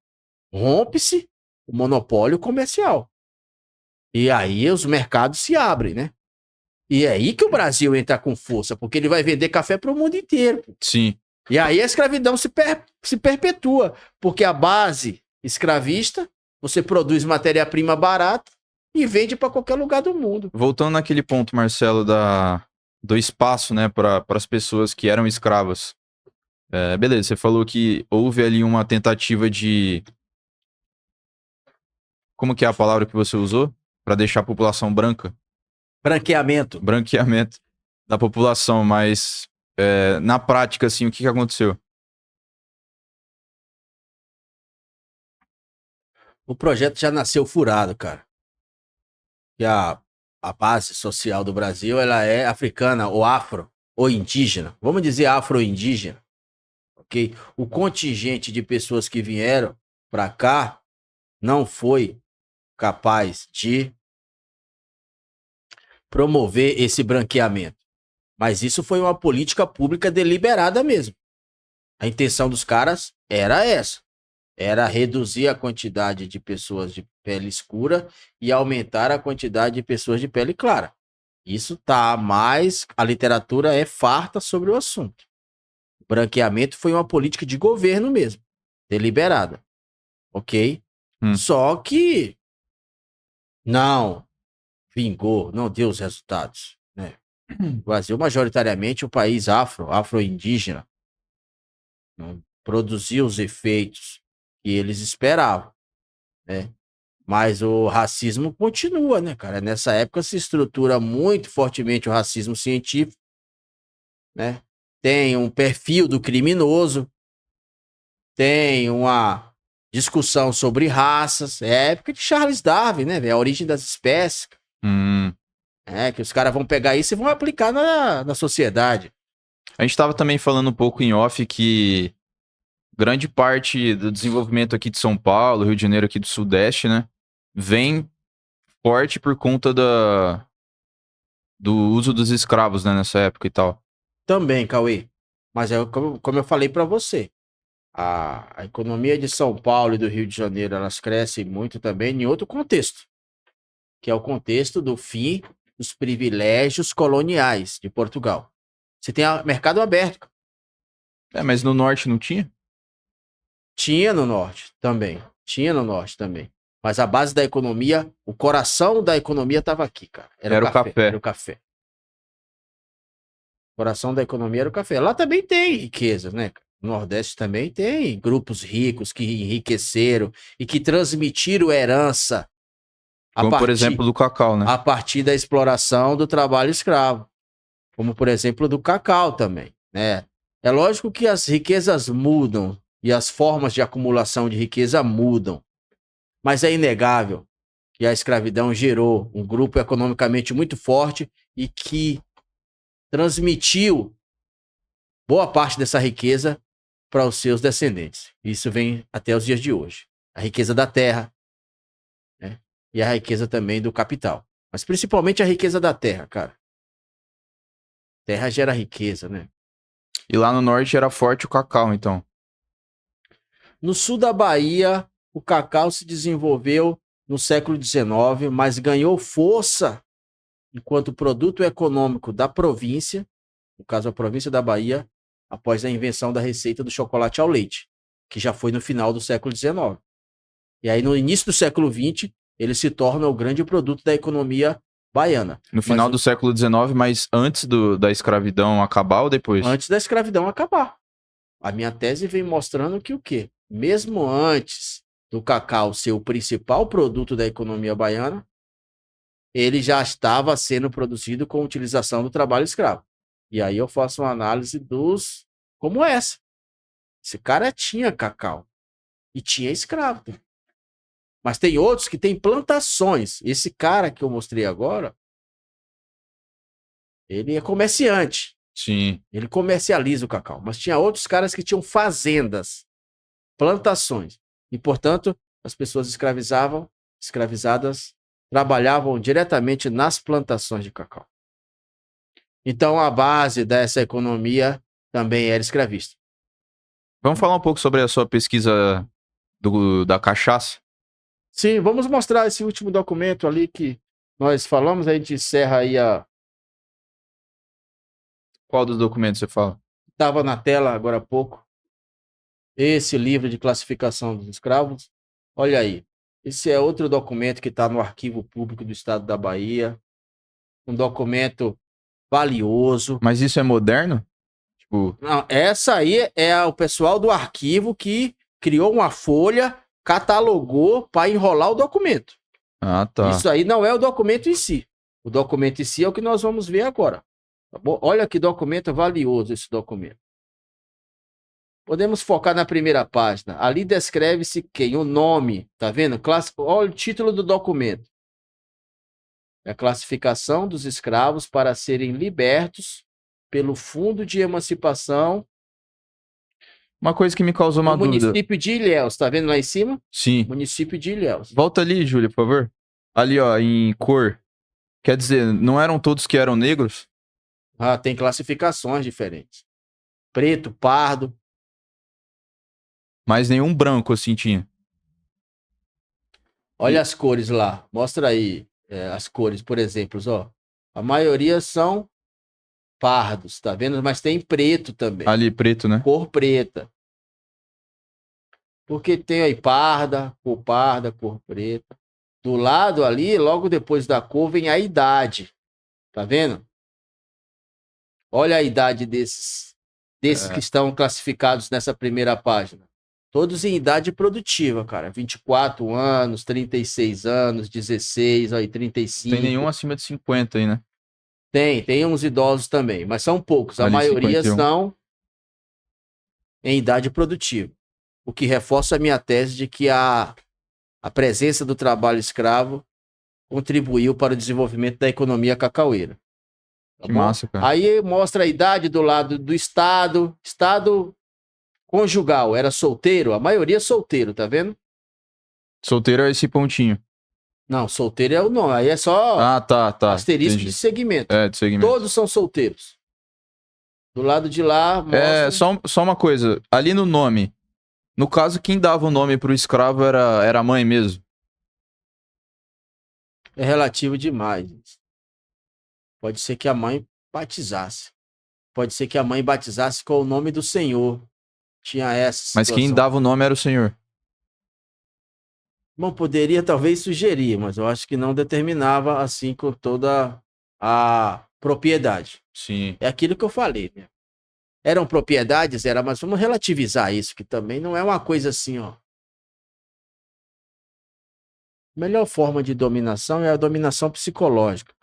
Rompe-se o monopólio comercial. E aí os mercados se abrem, né? E é aí que o Brasil entra com força, porque ele vai vender café para o mundo inteiro. Sim. E aí a escravidão se perpetua, porque a base escravista, você produz matéria-prima barata e vende para qualquer lugar do mundo. Voltando naquele ponto, Marcelo, do espaço, né, para as pessoas que eram escravas. Beleza, você falou que houve ali uma tentativa de... Como que é a palavra que você usou? Para deixar a população branca? Branqueamento. Branqueamento da população, mas na prática, assim, o que aconteceu? O projeto já nasceu furado, cara. E a base social do Brasil, ela é africana, ou afro, ou indígena. Vamos dizer afro-indígena. Ok? O contingente de pessoas que vieram para cá não foi capaz de promover esse branqueamento. Mas isso foi uma política pública deliberada mesmo. A intenção dos caras era essa. Era reduzir a quantidade de pessoas de pele escura e aumentar a quantidade de pessoas de pele clara. Isso tá, mas a literatura é farta sobre o assunto. O branqueamento foi uma política de governo mesmo, deliberada. Ok? Só que não vingou, não deu os resultados, né? O Brasil, majoritariamente, um país afro-indígena, não produziu os efeitos que eles esperavam, né? Mas o racismo continua, né, cara? Nessa época se estrutura muito fortemente o racismo científico, né? Tem um perfil do criminoso, tem uma discussão sobre raças, é a época de Charles Darwin, né, véio? A origem das espécies. Que os caras vão pegar isso e vão aplicar na sociedade. A gente estava também falando um pouco em off que grande parte do desenvolvimento aqui de São Paulo, Rio de Janeiro, aqui do Sudeste, né, vem forte por conta do uso dos escravos, né, nessa época e tal. Também, Cauê. Mas como eu falei para você, a economia de São Paulo e do Rio de Janeiro, elas crescem muito também em outro contexto, que é o contexto do fim dos privilégios coloniais de Portugal. Você tem mercado aberto. Mas no Norte não tinha? Tinha no Norte também. Tinha no Norte também. Mas a base da economia, o coração da economia estava aqui, cara. Era o café. Era o café. O coração da economia era o café. Lá também tem riqueza, né? No Nordeste também tem grupos ricos que enriqueceram e que transmitiram herança. Como, por exemplo, do cacau, né? A partir da exploração do trabalho escravo. Como, por exemplo, do cacau também, né? É lógico que as riquezas mudam e as formas de acumulação de riqueza mudam. Mas é inegável que a escravidão gerou um grupo economicamente muito forte e que transmitiu boa parte dessa riqueza para os seus descendentes. Isso vem até os dias de hoje. A riqueza da terra, né? E a riqueza também do capital. Mas principalmente a riqueza da terra, cara. Terra gera riqueza, né? E lá no Norte era forte o cacau, então. No sul da Bahia, o cacau se desenvolveu no século XIX, mas ganhou força enquanto produto econômico da província, no caso a província da Bahia, após a invenção da receita do chocolate ao leite, que já foi no final do século XIX. E aí no início do século XX, ele se torna o grande produto da economia baiana. No final do século XIX, mas antes da escravidão acabar ou depois? Antes da escravidão acabar. A minha tese vem mostrando que o quê? Mesmo antes do cacau ser o principal produto da economia baiana, ele já estava sendo produzido com utilização do trabalho escravo. E aí eu faço uma análise como essa. Esse cara tinha cacau e tinha escravo. Mas tem outros que têm plantações. Esse cara que eu mostrei agora, ele é comerciante. Sim. Ele comercializa o cacau. Mas tinha outros caras que tinham fazendas, plantações. E, portanto, as pessoas escravizadas, trabalhavam diretamente nas plantações de cacau. Então, a base dessa economia também era escravista. Vamos falar um pouco sobre a sua pesquisa da cachaça? Sim, vamos mostrar esse último documento ali que nós falamos, a gente encerra aí Qual dos documentos você fala? Estava na tela agora há pouco. Esse livro de classificação dos escravos. Olha aí. Esse é outro documento que está no Arquivo Público do Estado da Bahia. Um documento valioso. Mas isso é moderno? Tipo, Não, essa aí é o pessoal do arquivo que criou uma folha, catalogou para enrolar o documento. ah, tá. Isso aí não é o documento em si. O documento em si é o que nós vamos ver agora. Tá bom? Olha que documento valioso esse documento. Podemos focar na primeira página. Ali descreve-se quem? O nome. Tá vendo? Olha o título do documento. É a classificação dos escravos para serem libertos pelo Fundo de Emancipação Uma coisa que me causou uma no dúvida. município de Ilhéus. Tá vendo lá em cima? Sim. Município de Ilhéus. Volta ali, Júlia, por favor. Ali, ó, em cor. Quer dizer, não eram todos que eram negros? Ah, tem classificações diferentes. Preto, pardo. Mas nenhum branco assim tinha. Olha as cores lá. Mostra aí as cores, por exemplo. Ó. A maioria são pardos, tá vendo? Mas tem preto também. Ali, preto, né? Cor preta. Porque tem aí parda, cor preta. Do lado ali, logo depois da cor, vem a idade. Tá vendo? Olha a idade desses que estão classificados nessa primeira página. Todos em idade produtiva, cara. 24 anos, 36 anos, 16, aí 35. Tem nenhum acima de 50 aí, né? Tem uns idosos também, mas são poucos. A Ali, maioria 51. são em idade produtiva. O que reforça a minha tese de que a presença do trabalho escravo contribuiu para o desenvolvimento da economia cacaueira. Tá Que bom? massa, cara. Aí mostra a idade do lado do Estado. Estado conjugal, era solteiro? A maioria solteiro, tá vendo? Solteiro é esse pontinho. Não, solteiro é o nome. Aí é só Ah, tá. asterisco Entendi. de segmento. É, de segmento. Todos são solteiros. Do lado de lá, mostra... Só uma coisa. Ali no nome. No caso, quem dava o nome pro escravo era a mãe mesmo. É relativo demais. Pode ser que a mãe batizasse. Pode ser que a mãe batizasse com o nome do Senhor. Tinha essa situação. Mas quem dava o nome era o senhor. Bom, poderia talvez sugerir, mas eu acho que não determinava assim com toda a propriedade. Sim. É aquilo que eu falei, né? Eram propriedades, mas vamos relativizar isso, que também não é uma coisa assim, ó. A melhor forma de dominação é a dominação psicológica,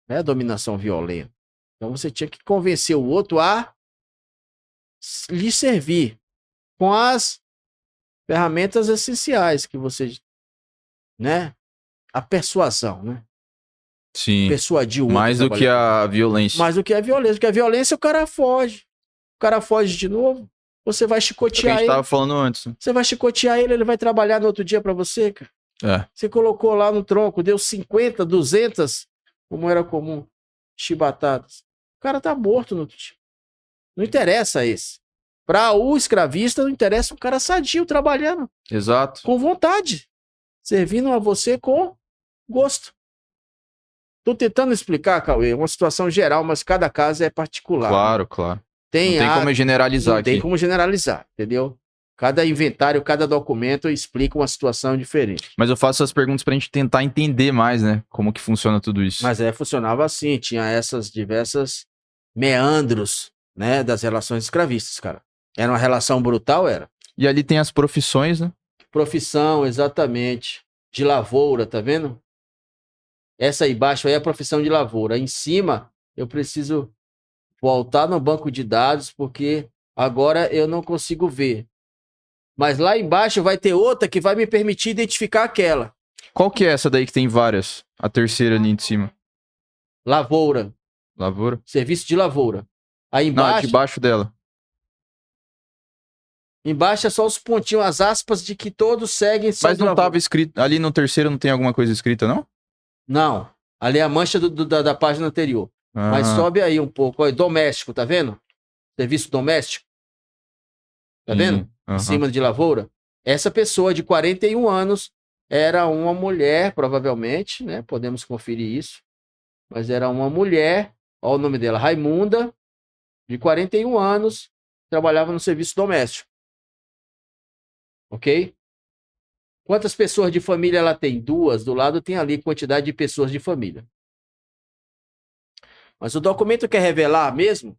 não é a dominação violenta. Então você tinha que convencer o outro a lhe servir com as ferramentas essenciais que você, né? A persuasão, né? Sim. Persuadir o outro. Mais do que a violência. Mais do que a violência. Porque a violência o cara foge. O cara foge de novo. Você vai É o que a chicotear gente ele. tava falando antes. Você vai chicotear ele, ele vai trabalhar no outro dia pra você, cara. É. Você colocou lá no tronco, deu 50, 200, como era comum, chibatadas. O cara tá morto no outro dia. Não interessa esse. Para o escravista, não interessa um cara sadio trabalhando. Exato. Com vontade. Servindo a você com gosto. Tô tentando explicar, Cauê, uma situação geral, mas cada caso é particular. Claro. Não tem como generalizar Não aqui. tem como generalizar, entendeu? Cada inventário, cada documento explica uma situação diferente. Mas eu faço essas perguntas pra gente tentar entender mais, né? Como que funciona tudo isso. Mas funcionava assim, tinha essas diversas meandros, né, das relações escravistas, cara. Era uma relação brutal, era. E ali tem as profissões, né? Profissão, exatamente. De lavoura, tá vendo? Essa aí embaixo aí é a profissão de lavoura. Em cima, eu preciso voltar no banco de dados, porque agora eu não consigo ver. Mas lá embaixo vai ter outra que vai me permitir identificar aquela. Qual que é essa daí que tem várias? A terceira ali de cima. Lavoura. Lavoura? Serviço de lavoura. Aí Não, é embaixo, debaixo dela. embaixo é só os pontinhos, as aspas de que todos seguem são Mas não tava escrito. Ali no terceiro não tem alguma coisa escrita, não? Não, ali é a mancha da página anterior. Mas Ah, sobe aí um pouco. Olha, doméstico, tá vendo? Serviço doméstico, tá vendo? sim. Em Aham. cima de lavoura. Essa pessoa de 41 anos era uma mulher, provavelmente, né? Podemos conferir isso. Mas era uma mulher, olha o nome dela, Raimunda, de 41 anos, trabalhava no serviço doméstico. Ok? Quantas pessoas de família ela tem? Duas. Do lado tem ali quantidade de pessoas de família. Mas o documento quer revelar mesmo,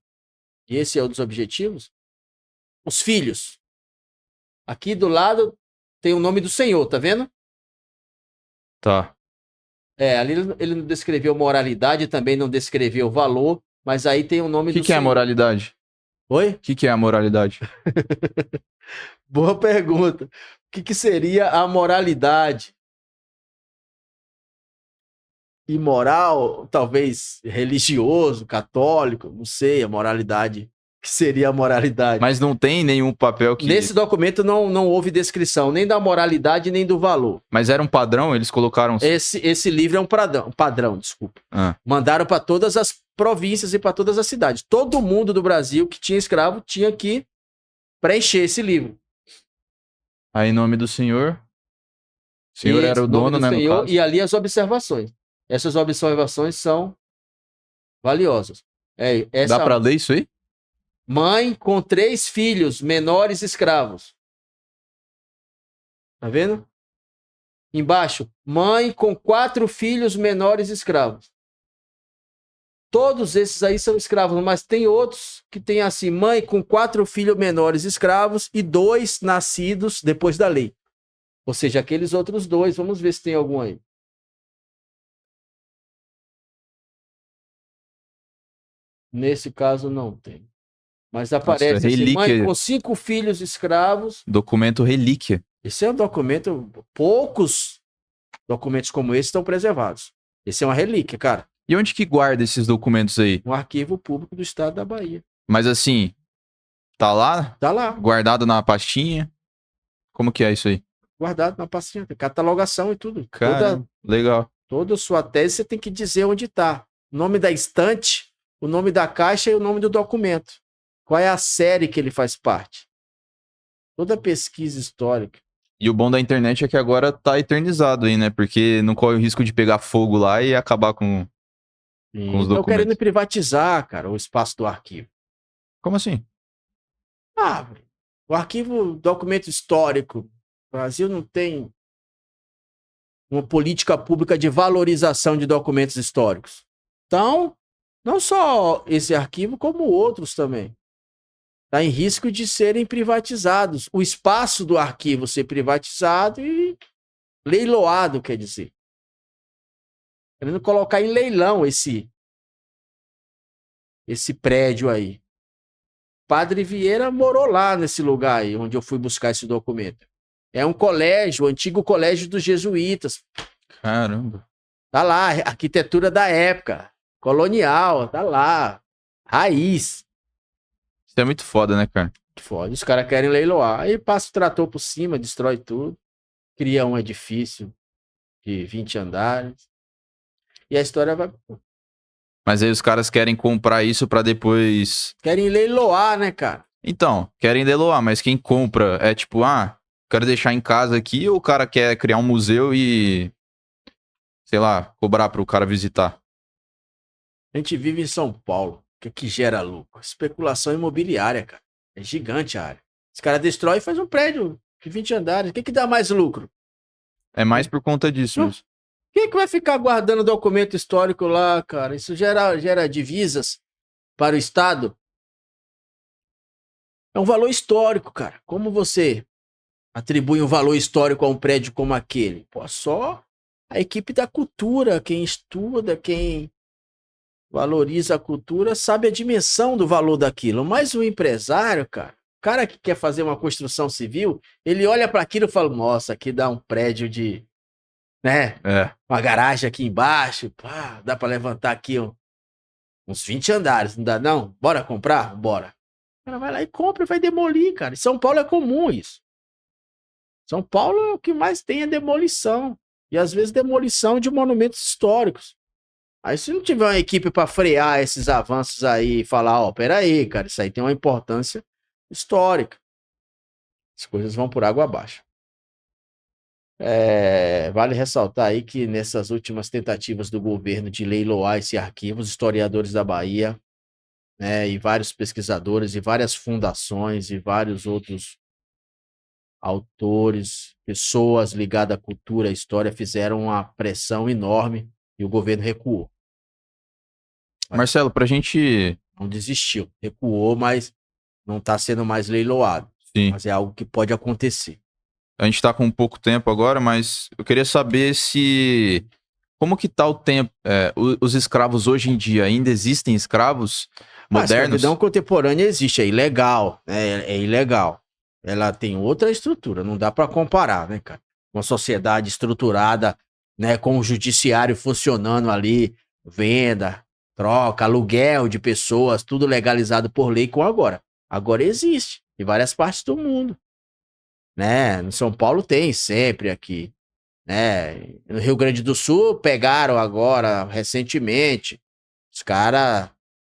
e esse é um dos objetivos, os filhos. Aqui do lado tem o nome do Senhor, tá vendo? Tá. Ali ele não descreveu moralidade, também não descreveu valor, mas aí tem o nome O que do que é a Senhor. moralidade? Oi? O que que é a moralidade? Boa pergunta. O que seria a moralidade? Imoral, talvez religioso, católico, não sei, a moralidade. O que seria a moralidade? Mas não tem nenhum papel que. Nesse documento não houve descrição nem da moralidade nem do valor. Mas era um padrão, eles colocaram. Esse livro é um padrão, desculpa. Ah, Mandaram para todas as províncias e para todas as cidades. Todo mundo do Brasil que tinha escravo tinha que preencher esse livro. aí, em nome do senhor. O senhor era o Nome dono, do né, no Senhor, caso. e ali as observações. Essas observações são valiosas. Dá Essa pra ler isso aí? mãe com 3 filhos menores escravos. Tá vendo? Embaixo, mãe com 4 filhos menores escravos. Todos esses aí são escravos, mas tem outros que tem assim, mãe com 4 filhos menores escravos e 2 nascidos depois da lei. Ou seja, aqueles outros 2, vamos ver se tem algum aí. Nesse caso não tem. Mas Nossa, aparece assim, mãe relíquia. com 5 filhos escravos. Documento relíquia. Esse é um documento, poucos documentos como esse estão preservados. Esse é uma relíquia, cara. E onde que guarda esses documentos aí? Um arquivo público do estado da Bahia. Mas assim, tá lá, Tá lá, guardado na pastinha? Como que é isso aí? guardado na pastinha, tem catalogação e tudo. Cara, legal. Toda sua tese você tem que dizer onde está. O nome da estante, o nome da caixa e o nome do documento. Qual é a série que ele faz parte? Toda pesquisa histórica. E o bom da internet é que agora tá eternizado aí, né? Porque não corre o risco de pegar fogo lá e acabar com os Estão querendo documentos. privatizar, cara, o espaço do arquivo. Como assim? Ah, o arquivo, documento histórico. O Brasil não tem uma política pública de valorização de documentos históricos. Então, não só esse arquivo, como outros também. Está em risco de serem privatizados. O espaço do arquivo ser privatizado e leiloado, quer dizer. Querendo colocar em leilão esse prédio aí. Padre Vieira morou lá nesse lugar aí, onde eu fui buscar esse documento. É um colégio, o antigo colégio dos jesuítas. Caramba. Tá lá, arquitetura da época, colonial, tá lá, raiz. Isso é muito foda, né, cara? Foda, os caras querem leiloar. Aí passa o trator por cima, destrói tudo, cria um edifício de 20 andares. E a história vai. Mas aí os caras querem comprar isso pra depois. Querem leiloar, né, cara? Então, querem leiloar, mas quem compra é tipo, quero deixar em casa aqui, ou o cara quer criar um museu e, sei lá, cobrar pro cara visitar? A gente vive em São Paulo, que gera lucro. Especulação imobiliária, cara. É gigante a área. Os caras destroem e faz um prédio de 20 andares. O que dá mais lucro? É mais por conta disso Não. mesmo. Quem vai ficar guardando documento histórico lá, cara? Isso gera divisas para o Estado. É um valor histórico, cara. Como você atribui um valor histórico a um prédio como aquele? Pô, só a equipe da cultura, quem estuda, quem valoriza a cultura, sabe a dimensão do valor daquilo. Mas o empresário, cara, o cara que quer fazer uma construção civil, ele olha para aquilo e fala: nossa, aqui dá um prédio de, né? É. Uma garagem aqui embaixo, pá, dá para levantar aqui Uns 20 andares, não dá não? Bora comprar? Bora. O cara vai lá e compra e vai demolir, cara. Em São Paulo é comum isso. São Paulo é o que mais tem é demolição. E às vezes demolição de monumentos históricos. Aí se não tiver uma equipe para frear esses avanços aí e falar, ó, peraí, cara, isso aí tem uma importância histórica. As coisas vão por água abaixo. Vale ressaltar aí que nessas últimas tentativas do governo de leiloar esse arquivo, os historiadores da Bahia, né, e vários pesquisadores, e várias fundações, e vários outros autores, pessoas ligadas à cultura, à história, fizeram uma pressão enorme e o governo recuou. Marcelo, pra gente. Não desistiu, recuou, mas não está sendo mais leiloado. Sim. Mas é algo que pode acontecer. A gente tá com pouco tempo agora, mas eu queria saber se. Como que tá o tempo? Os escravos hoje em dia ainda existem escravos A modernos? escravidão contemporânea existe, é ilegal, né? É ilegal. Ela tem outra estrutura, não dá para comparar, né, cara? Uma sociedade estruturada, né, com o judiciário funcionando ali, venda, troca, aluguel de pessoas, tudo legalizado por lei com agora. Agora existe em várias partes do mundo, né? No São Paulo tem sempre aqui, né? No Rio Grande do Sul pegaram agora recentemente os caras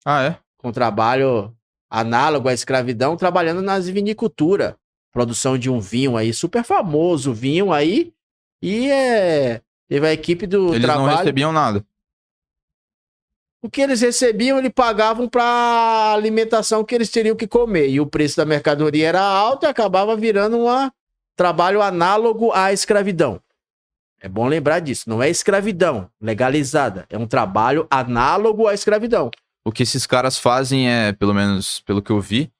Ah, é? com trabalho análogo à escravidão, trabalhando nas vinicultura, produção de um vinho aí, super famoso vinho aí, e teve a equipe do Eles trabalho. não recebiam nada. O que eles recebiam, eles pagavam para alimentação que eles teriam que comer, e o preço da mercadoria era alto e acabava virando um trabalho análogo à escravidão. É bom lembrar disso, não é escravidão legalizada, é um trabalho análogo à escravidão. O que esses caras fazem pelo menos pelo que eu vi,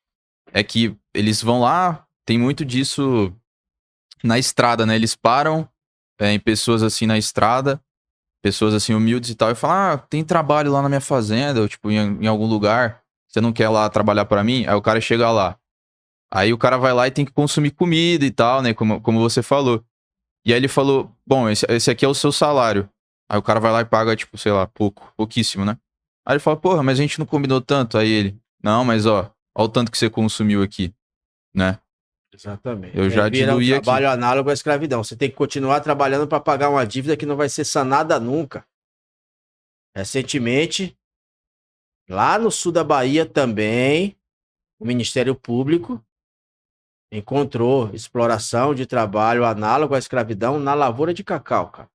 é que eles vão lá, tem muito disso na estrada, né? Eles param em pessoas assim na estrada, pessoas assim humildes e tal, e falam, tem trabalho lá na minha fazenda, ou tipo, em algum lugar, você não quer lá trabalhar pra mim? Aí o cara chega lá. Aí o cara vai lá e tem que consumir comida e tal, né? Como você falou. E aí ele falou, bom, esse aqui é o seu salário. Aí o cara vai lá e paga, tipo, sei lá, pouquíssimo, né? Aí ele fala, porra, mas a gente não combinou tanto. Aí ele, não, mas ó o tanto que você consumiu aqui, né? Exatamente. Eu já Vira um diluí aqui. trabalho análogo à escravidão. Você tem que continuar trabalhando para pagar uma dívida que não vai ser sanada nunca. Recentemente, lá no sul da Bahia também, o Ministério Público encontrou exploração de trabalho análogo à escravidão na lavoura de cacau, cara.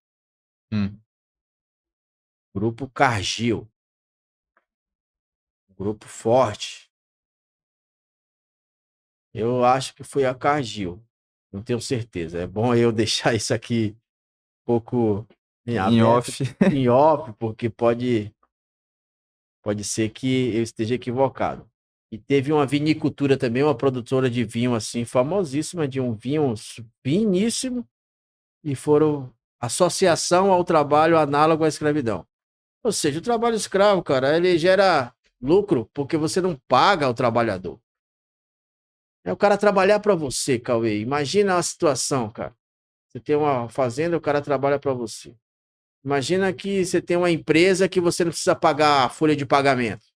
Grupo Cargill. Grupo forte. Eu acho que foi a Cargill. Não tenho certeza. É bom eu deixar isso aqui um pouco em Em aberto, off. em off, porque pode ser que eu esteja equivocado. E teve uma vinicultura também, uma produtora de vinho assim, famosíssima, de um vinho finíssimo, e foram associação ao trabalho análogo à escravidão. Ou seja, o trabalho escravo, cara, ele gera lucro porque você não paga ao trabalhador. É o cara trabalhar para você, Cauê. Imagina a situação, cara. Você tem uma fazenda, o cara trabalha para você. Imagina que você tem uma empresa que você não precisa pagar a folha de pagamento.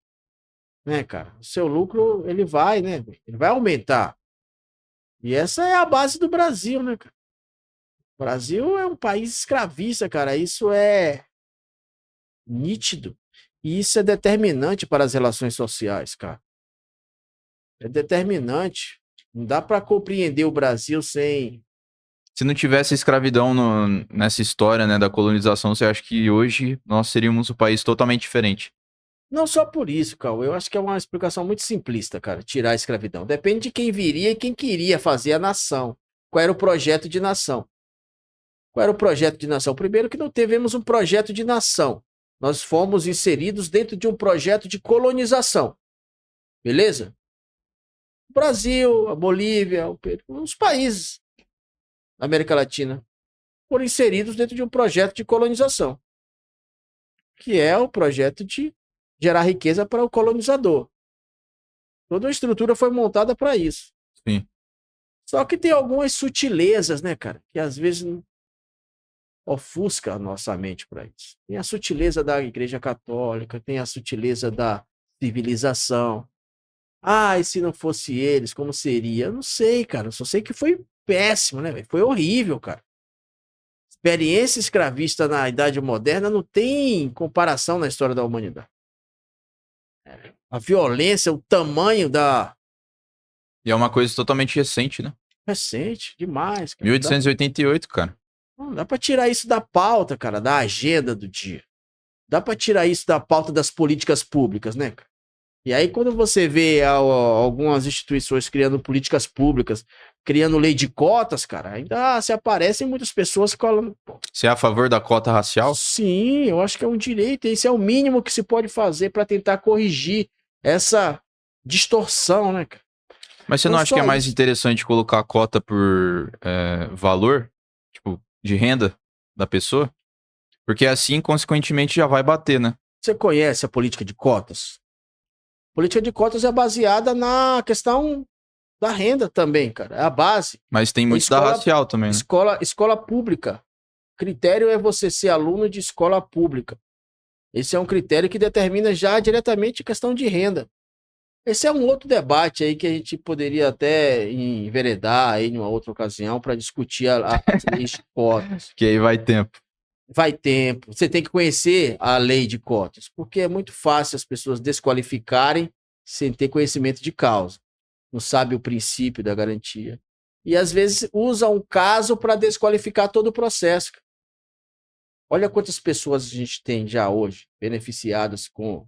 Né, cara? O seu lucro, ele vai, né? Ele vai aumentar. E essa é a base do Brasil, né, cara? O Brasil é um país escravista, cara. Isso é nítido. E isso é determinante para as relações sociais, cara. É determinante. Não dá para compreender o Brasil sem... Se não tivesse escravidão nessa história, né, da colonização, você acha que hoje nós seríamos um país totalmente diferente? Não só por isso, Cauê. Eu acho que é uma explicação muito simplista, cara, tirar a escravidão. Depende de quem viria e quem queria fazer a nação. Qual era o projeto de nação? Qual era o projeto de nação? Primeiro que não tivemos um projeto de nação. Nós fomos inseridos dentro de um projeto de colonização. Beleza? O Brasil, a Bolívia, o Peru, os países da América Latina foram inseridos dentro de um projeto de colonização, que é o projeto de gerar riqueza para o colonizador. Toda a estrutura foi montada para isso. Sim. Só que tem algumas sutilezas, né, cara? Que às vezes ofusca a nossa mente para isso. Tem a sutileza da Igreja Católica, tem a sutileza da civilização. E se não fosse eles, como seria? Eu não sei, cara. Eu só sei que foi péssimo, né, velho? Foi horrível, cara. Experiência escravista na Idade Moderna não tem comparação na história da humanidade. A violência, o tamanho da... E é uma coisa totalmente recente, né? Recente, demais, cara. 1888, cara. Não dá pra tirar isso da pauta, cara, da agenda do dia. Dá pra tirar isso da pauta das políticas públicas, né, cara? E aí, quando você vê algumas instituições criando políticas públicas, criando lei de cotas, cara, ainda se aparecem muitas pessoas falando... Você é a favor da cota racial? Sim, eu acho que é um direito. Esse é o mínimo que se pode fazer para tentar corrigir essa distorção, né, cara? Mas você não acha que é mais interessante colocar a cota por valor, tipo, de renda da pessoa? Porque assim, consequentemente, já vai bater, né? Você conhece a política de cotas? A política de cotas é baseada na questão da renda também, cara. É a base. Mas tem muito da racial também, né? Escola pública. O critério é você ser aluno de escola pública. Esse é um critério que determina já diretamente a questão de renda. Esse é um outro debate aí que a gente poderia até enveredar aí em uma outra ocasião para discutir as leis de cotas. Que aí vai tempo. Vai tempo. Você tem que conhecer a lei de cotas, porque é muito fácil as pessoas desqualificarem sem ter conhecimento de causa. Não sabe o princípio da garantia. E às vezes usa um caso para desqualificar todo o processo. Olha quantas pessoas a gente tem já hoje beneficiadas com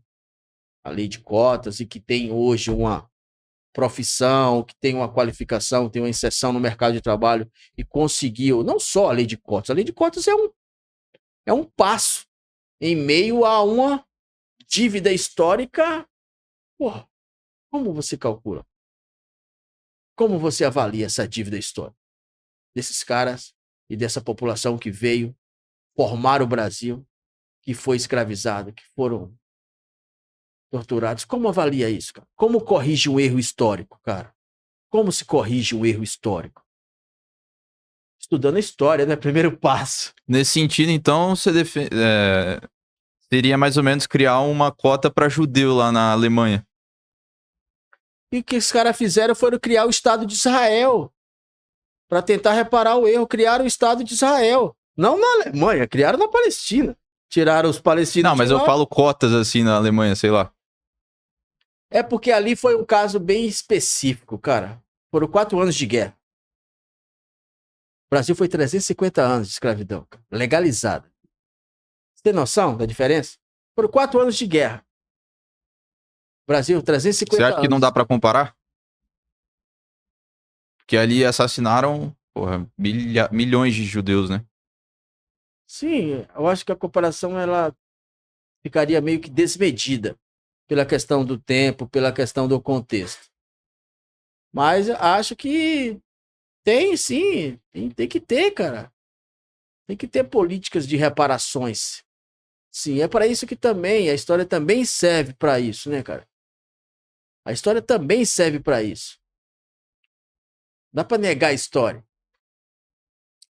a lei de cotas e que tem hoje uma profissão, que tem uma qualificação, tem uma inserção no mercado de trabalho e conseguiu, não só a lei de cotas é um passo em meio a uma dívida histórica. Porra, como você calcula? Como você avalia essa dívida histórica desses caras e dessa população que veio formar o Brasil, que foi escravizada, que foram torturados? Como avalia isso, cara? Como corrige um erro histórico, cara? Como se corrige um erro histórico? Estudando a história, né? Primeiro passo. Nesse sentido, então, você seria mais ou menos criar uma cota para judeu lá na Alemanha. E o que os caras fizeram foi criar o Estado de Israel para tentar reparar o erro. Criaram o Estado de Israel. Não na Alemanha, criaram na Palestina. Tiraram os palestinos. Não, mas eu falo cotas assim na Alemanha, sei lá. É porque ali foi um caso bem específico, cara. Foram 4 anos de guerra. O Brasil foi 350 anos de escravidão, cara, legalizada. Você tem noção da diferença? Foram 4 anos de guerra. Brasil, 350 anos. Você acha que não dá pra comparar? Porque ali assassinaram, milhões de judeus, né? Sim, eu acho que a comparação ela ficaria meio que desmedida pela questão do tempo, pela questão do contexto. Mas acho que tem sim, tem que ter, cara. Tem que ter políticas de reparações. Sim, é para isso que também, a história também serve para isso, né, cara? A história também serve para isso. Dá para negar a história.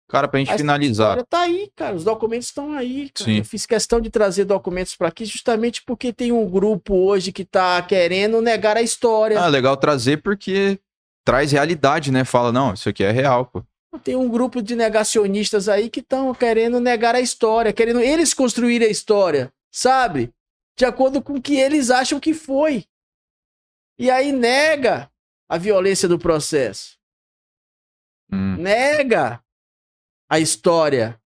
Cara, pra gente finalizar. A história tá aí, cara. Os documentos estão aí, cara. Sim. Eu fiz questão de trazer documentos para aqui justamente porque tem um grupo hoje que tá querendo negar a história. É legal trazer porque traz realidade, né? Fala, não, isso aqui é real, pô. Tem um grupo de negacionistas aí que estão querendo negar a história, querendo eles construírem a história, sabe? De acordo com o que eles acham que foi. E aí nega a violência do processo. Nega a história.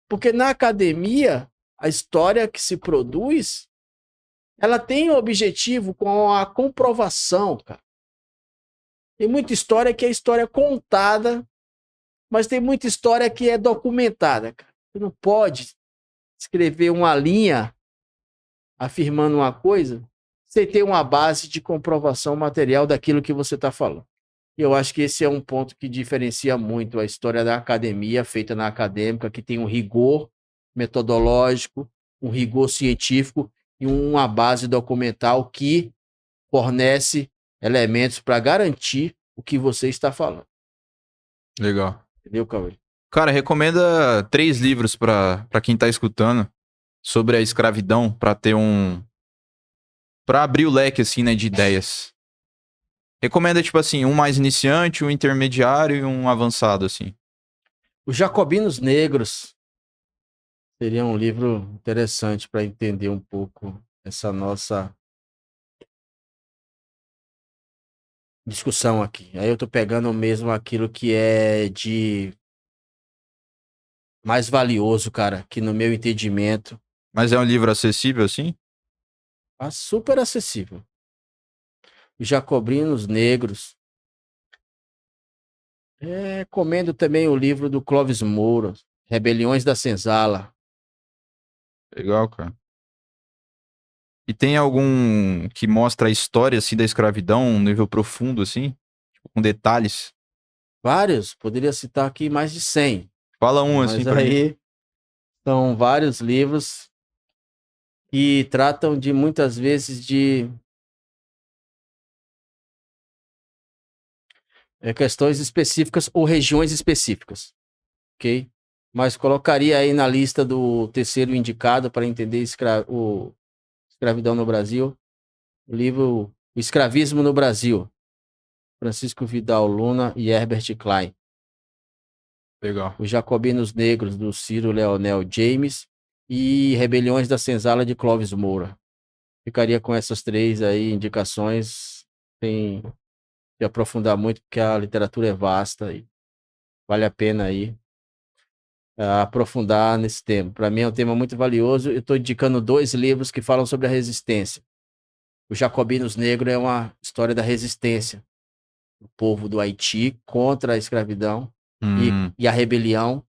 Porque na academia, a história que se produz, ela tem um objetivo com a comprovação, cara. Tem muita história que é história contada, mas tem muita história que é documentada, cara. Você não pode escrever uma linha afirmando uma coisa sem ter uma base de comprovação material daquilo que você está falando. E eu acho que esse é um ponto que diferencia muito a história da academia, feita na acadêmica, que tem um rigor metodológico, um rigor científico e uma base documental que fornece elementos para garantir o que você está falando. Legal. Entendeu, Cauê? Cara, recomenda 3 livros pra quem tá escutando sobre a escravidão, pra ter pra abrir o leque, assim, né, de ideias. Recomenda, tipo assim, um mais iniciante, um intermediário e um avançado, assim. Os Jacobinos Negros seria um livro interessante para entender um pouco essa nossa discussão aqui. Aí eu tô pegando mesmo aquilo que é de mais valioso, cara, que no meu entendimento, Mas é um livro acessível, assim? é super acessível. Os Jacobinos Negros. Recomendo também o livro do Clóvis Moura, Rebeliões da Senzala. Legal, cara. E tem algum que mostra a história, assim, da escravidão, um nível profundo, assim? Tipo, com detalhes? Vários, poderia citar aqui mais de 100, Fala um, assim, mas pra mim. aí são vários livros que tratam de muitas vezes de questões específicas ou regiões específicas, ok? Mas colocaria aí na lista do terceiro indicado para entender o escravidão no Brasil, o livro O Escravismo no Brasil, Francisco Vidal Luna e Herbert Klein. Legal. Os Jacobinos Negros, do Ciro Leonel James, e Rebeliões da Senzala, de Clóvis Moura. Ficaria com essas 3 aí indicações, sem se aprofundar muito, porque a literatura é vasta e vale a pena aí aprofundar nesse tema. Para mim é um tema muito valioso. Eu estou indicando 2 livros que falam sobre a resistência. Os Jacobinos Negros é uma história da resistência do povo do Haiti contra a escravidão e a rebelião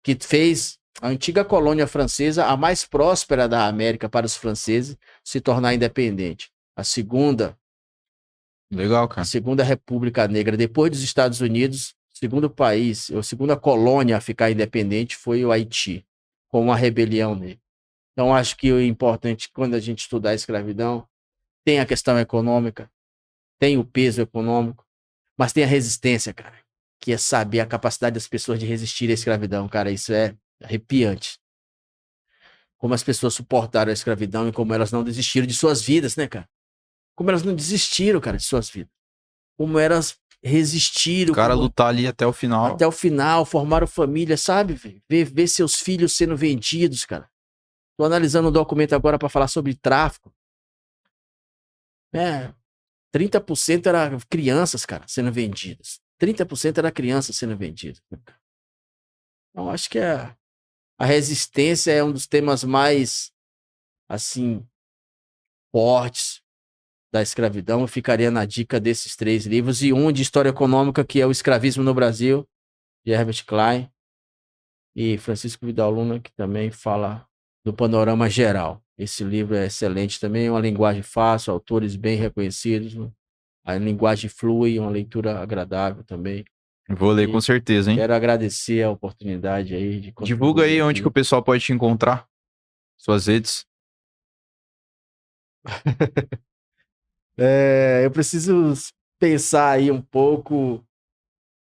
que fez a antiga colônia francesa, a mais próspera da América para os franceses, se tornar independente. Legal, A cara. segunda República Negra, depois dos Estados Unidos, o segundo país, ou segunda colônia a ficar independente foi o Haiti, com uma rebelião nele. Então, acho que o importante, quando a gente estudar a escravidão, tem a questão econômica, tem o peso econômico, mas tem a resistência, cara, que é saber a capacidade das pessoas de resistir à escravidão, cara, isso é arrepiante. Como as pessoas suportaram a escravidão e como elas não desistiram de suas vidas, né, cara? Como elas não desistiram, cara, de suas vidas. Como elas resistiram. O cara lutar ali até o final. Até o final, formaram família, sabe? Ver seus filhos sendo vendidos, cara. Tô analisando um documento agora para falar sobre tráfico. 30% era crianças, cara, sendo vendidas. 30% era crianças sendo vendidas. Então, acho que a resistência é um dos temas mais, assim, fortes da escravidão. Eu ficaria na dica desses 3 livros e um de história econômica, que é O Escravismo no Brasil, de Herbert Klein, e Francisco Vidal Luna, que também fala do panorama geral. Esse livro é excelente também, uma linguagem fácil, autores bem reconhecidos, a linguagem flui, uma leitura agradável também. Vou ler com certeza, hein? Quero agradecer a oportunidade aí de Divulga aí onde que o aqui. pessoal pode te encontrar. Suas redes. Eu preciso pensar aí um pouco.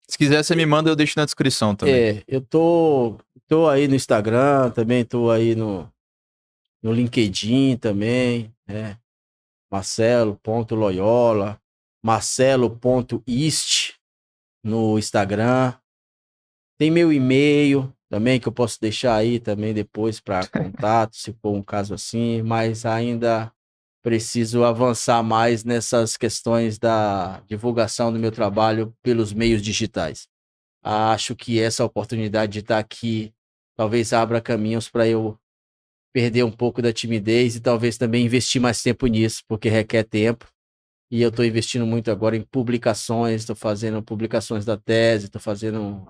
Se quiser, você me manda, eu deixo na descrição também. Eu tô aí no Instagram, também tô aí no LinkedIn também, né? Marcelo.loyola, Marcelo.ist no Instagram. Tem meu e-mail também, que eu posso deixar aí também depois para contato, se for um caso assim, mas ainda preciso avançar mais nessas questões da divulgação do meu trabalho pelos meios digitais. Acho que essa oportunidade de estar aqui talvez abra caminhos para eu perder um pouco da timidez e talvez também investir mais tempo nisso, porque requer tempo. E eu estou investindo muito agora em publicações, estou fazendo publicações da tese, estou fazendo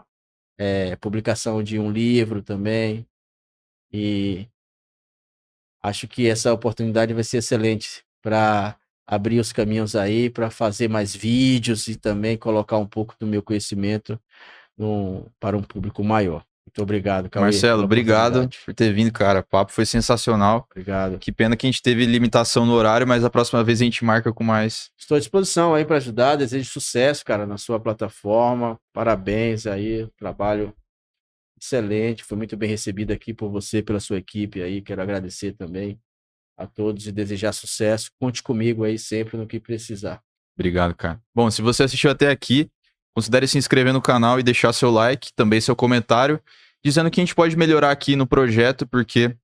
publicação de um livro também. E acho que essa oportunidade vai ser excelente para abrir os caminhos aí, para fazer mais vídeos e também colocar um pouco do meu conhecimento para um público maior. Muito obrigado, Cauê. Marcelo, pela obrigado oportunidade. por ter vindo, cara. O papo foi sensacional. Obrigado. Que pena que a gente teve limitação no horário, mas a próxima vez a gente marca com mais. Estou à disposição aí para ajudar. Desejo sucesso, cara, na sua plataforma. Parabéns aí, trabalho excelente. Foi muito bem recebido aqui por você, pela sua equipe aí. Quero agradecer também a todos e desejar sucesso. Conte comigo aí sempre no que precisar. Obrigado, cara. Bom, se você assistiu até aqui, considere se inscrever no canal e deixar seu like, também seu comentário, dizendo que a gente pode melhorar aqui no projeto, porque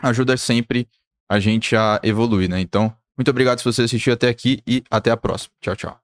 ajuda sempre a gente a evoluir, né? Então, muito obrigado se você assistiu até aqui e até a próxima. Tchau, tchau.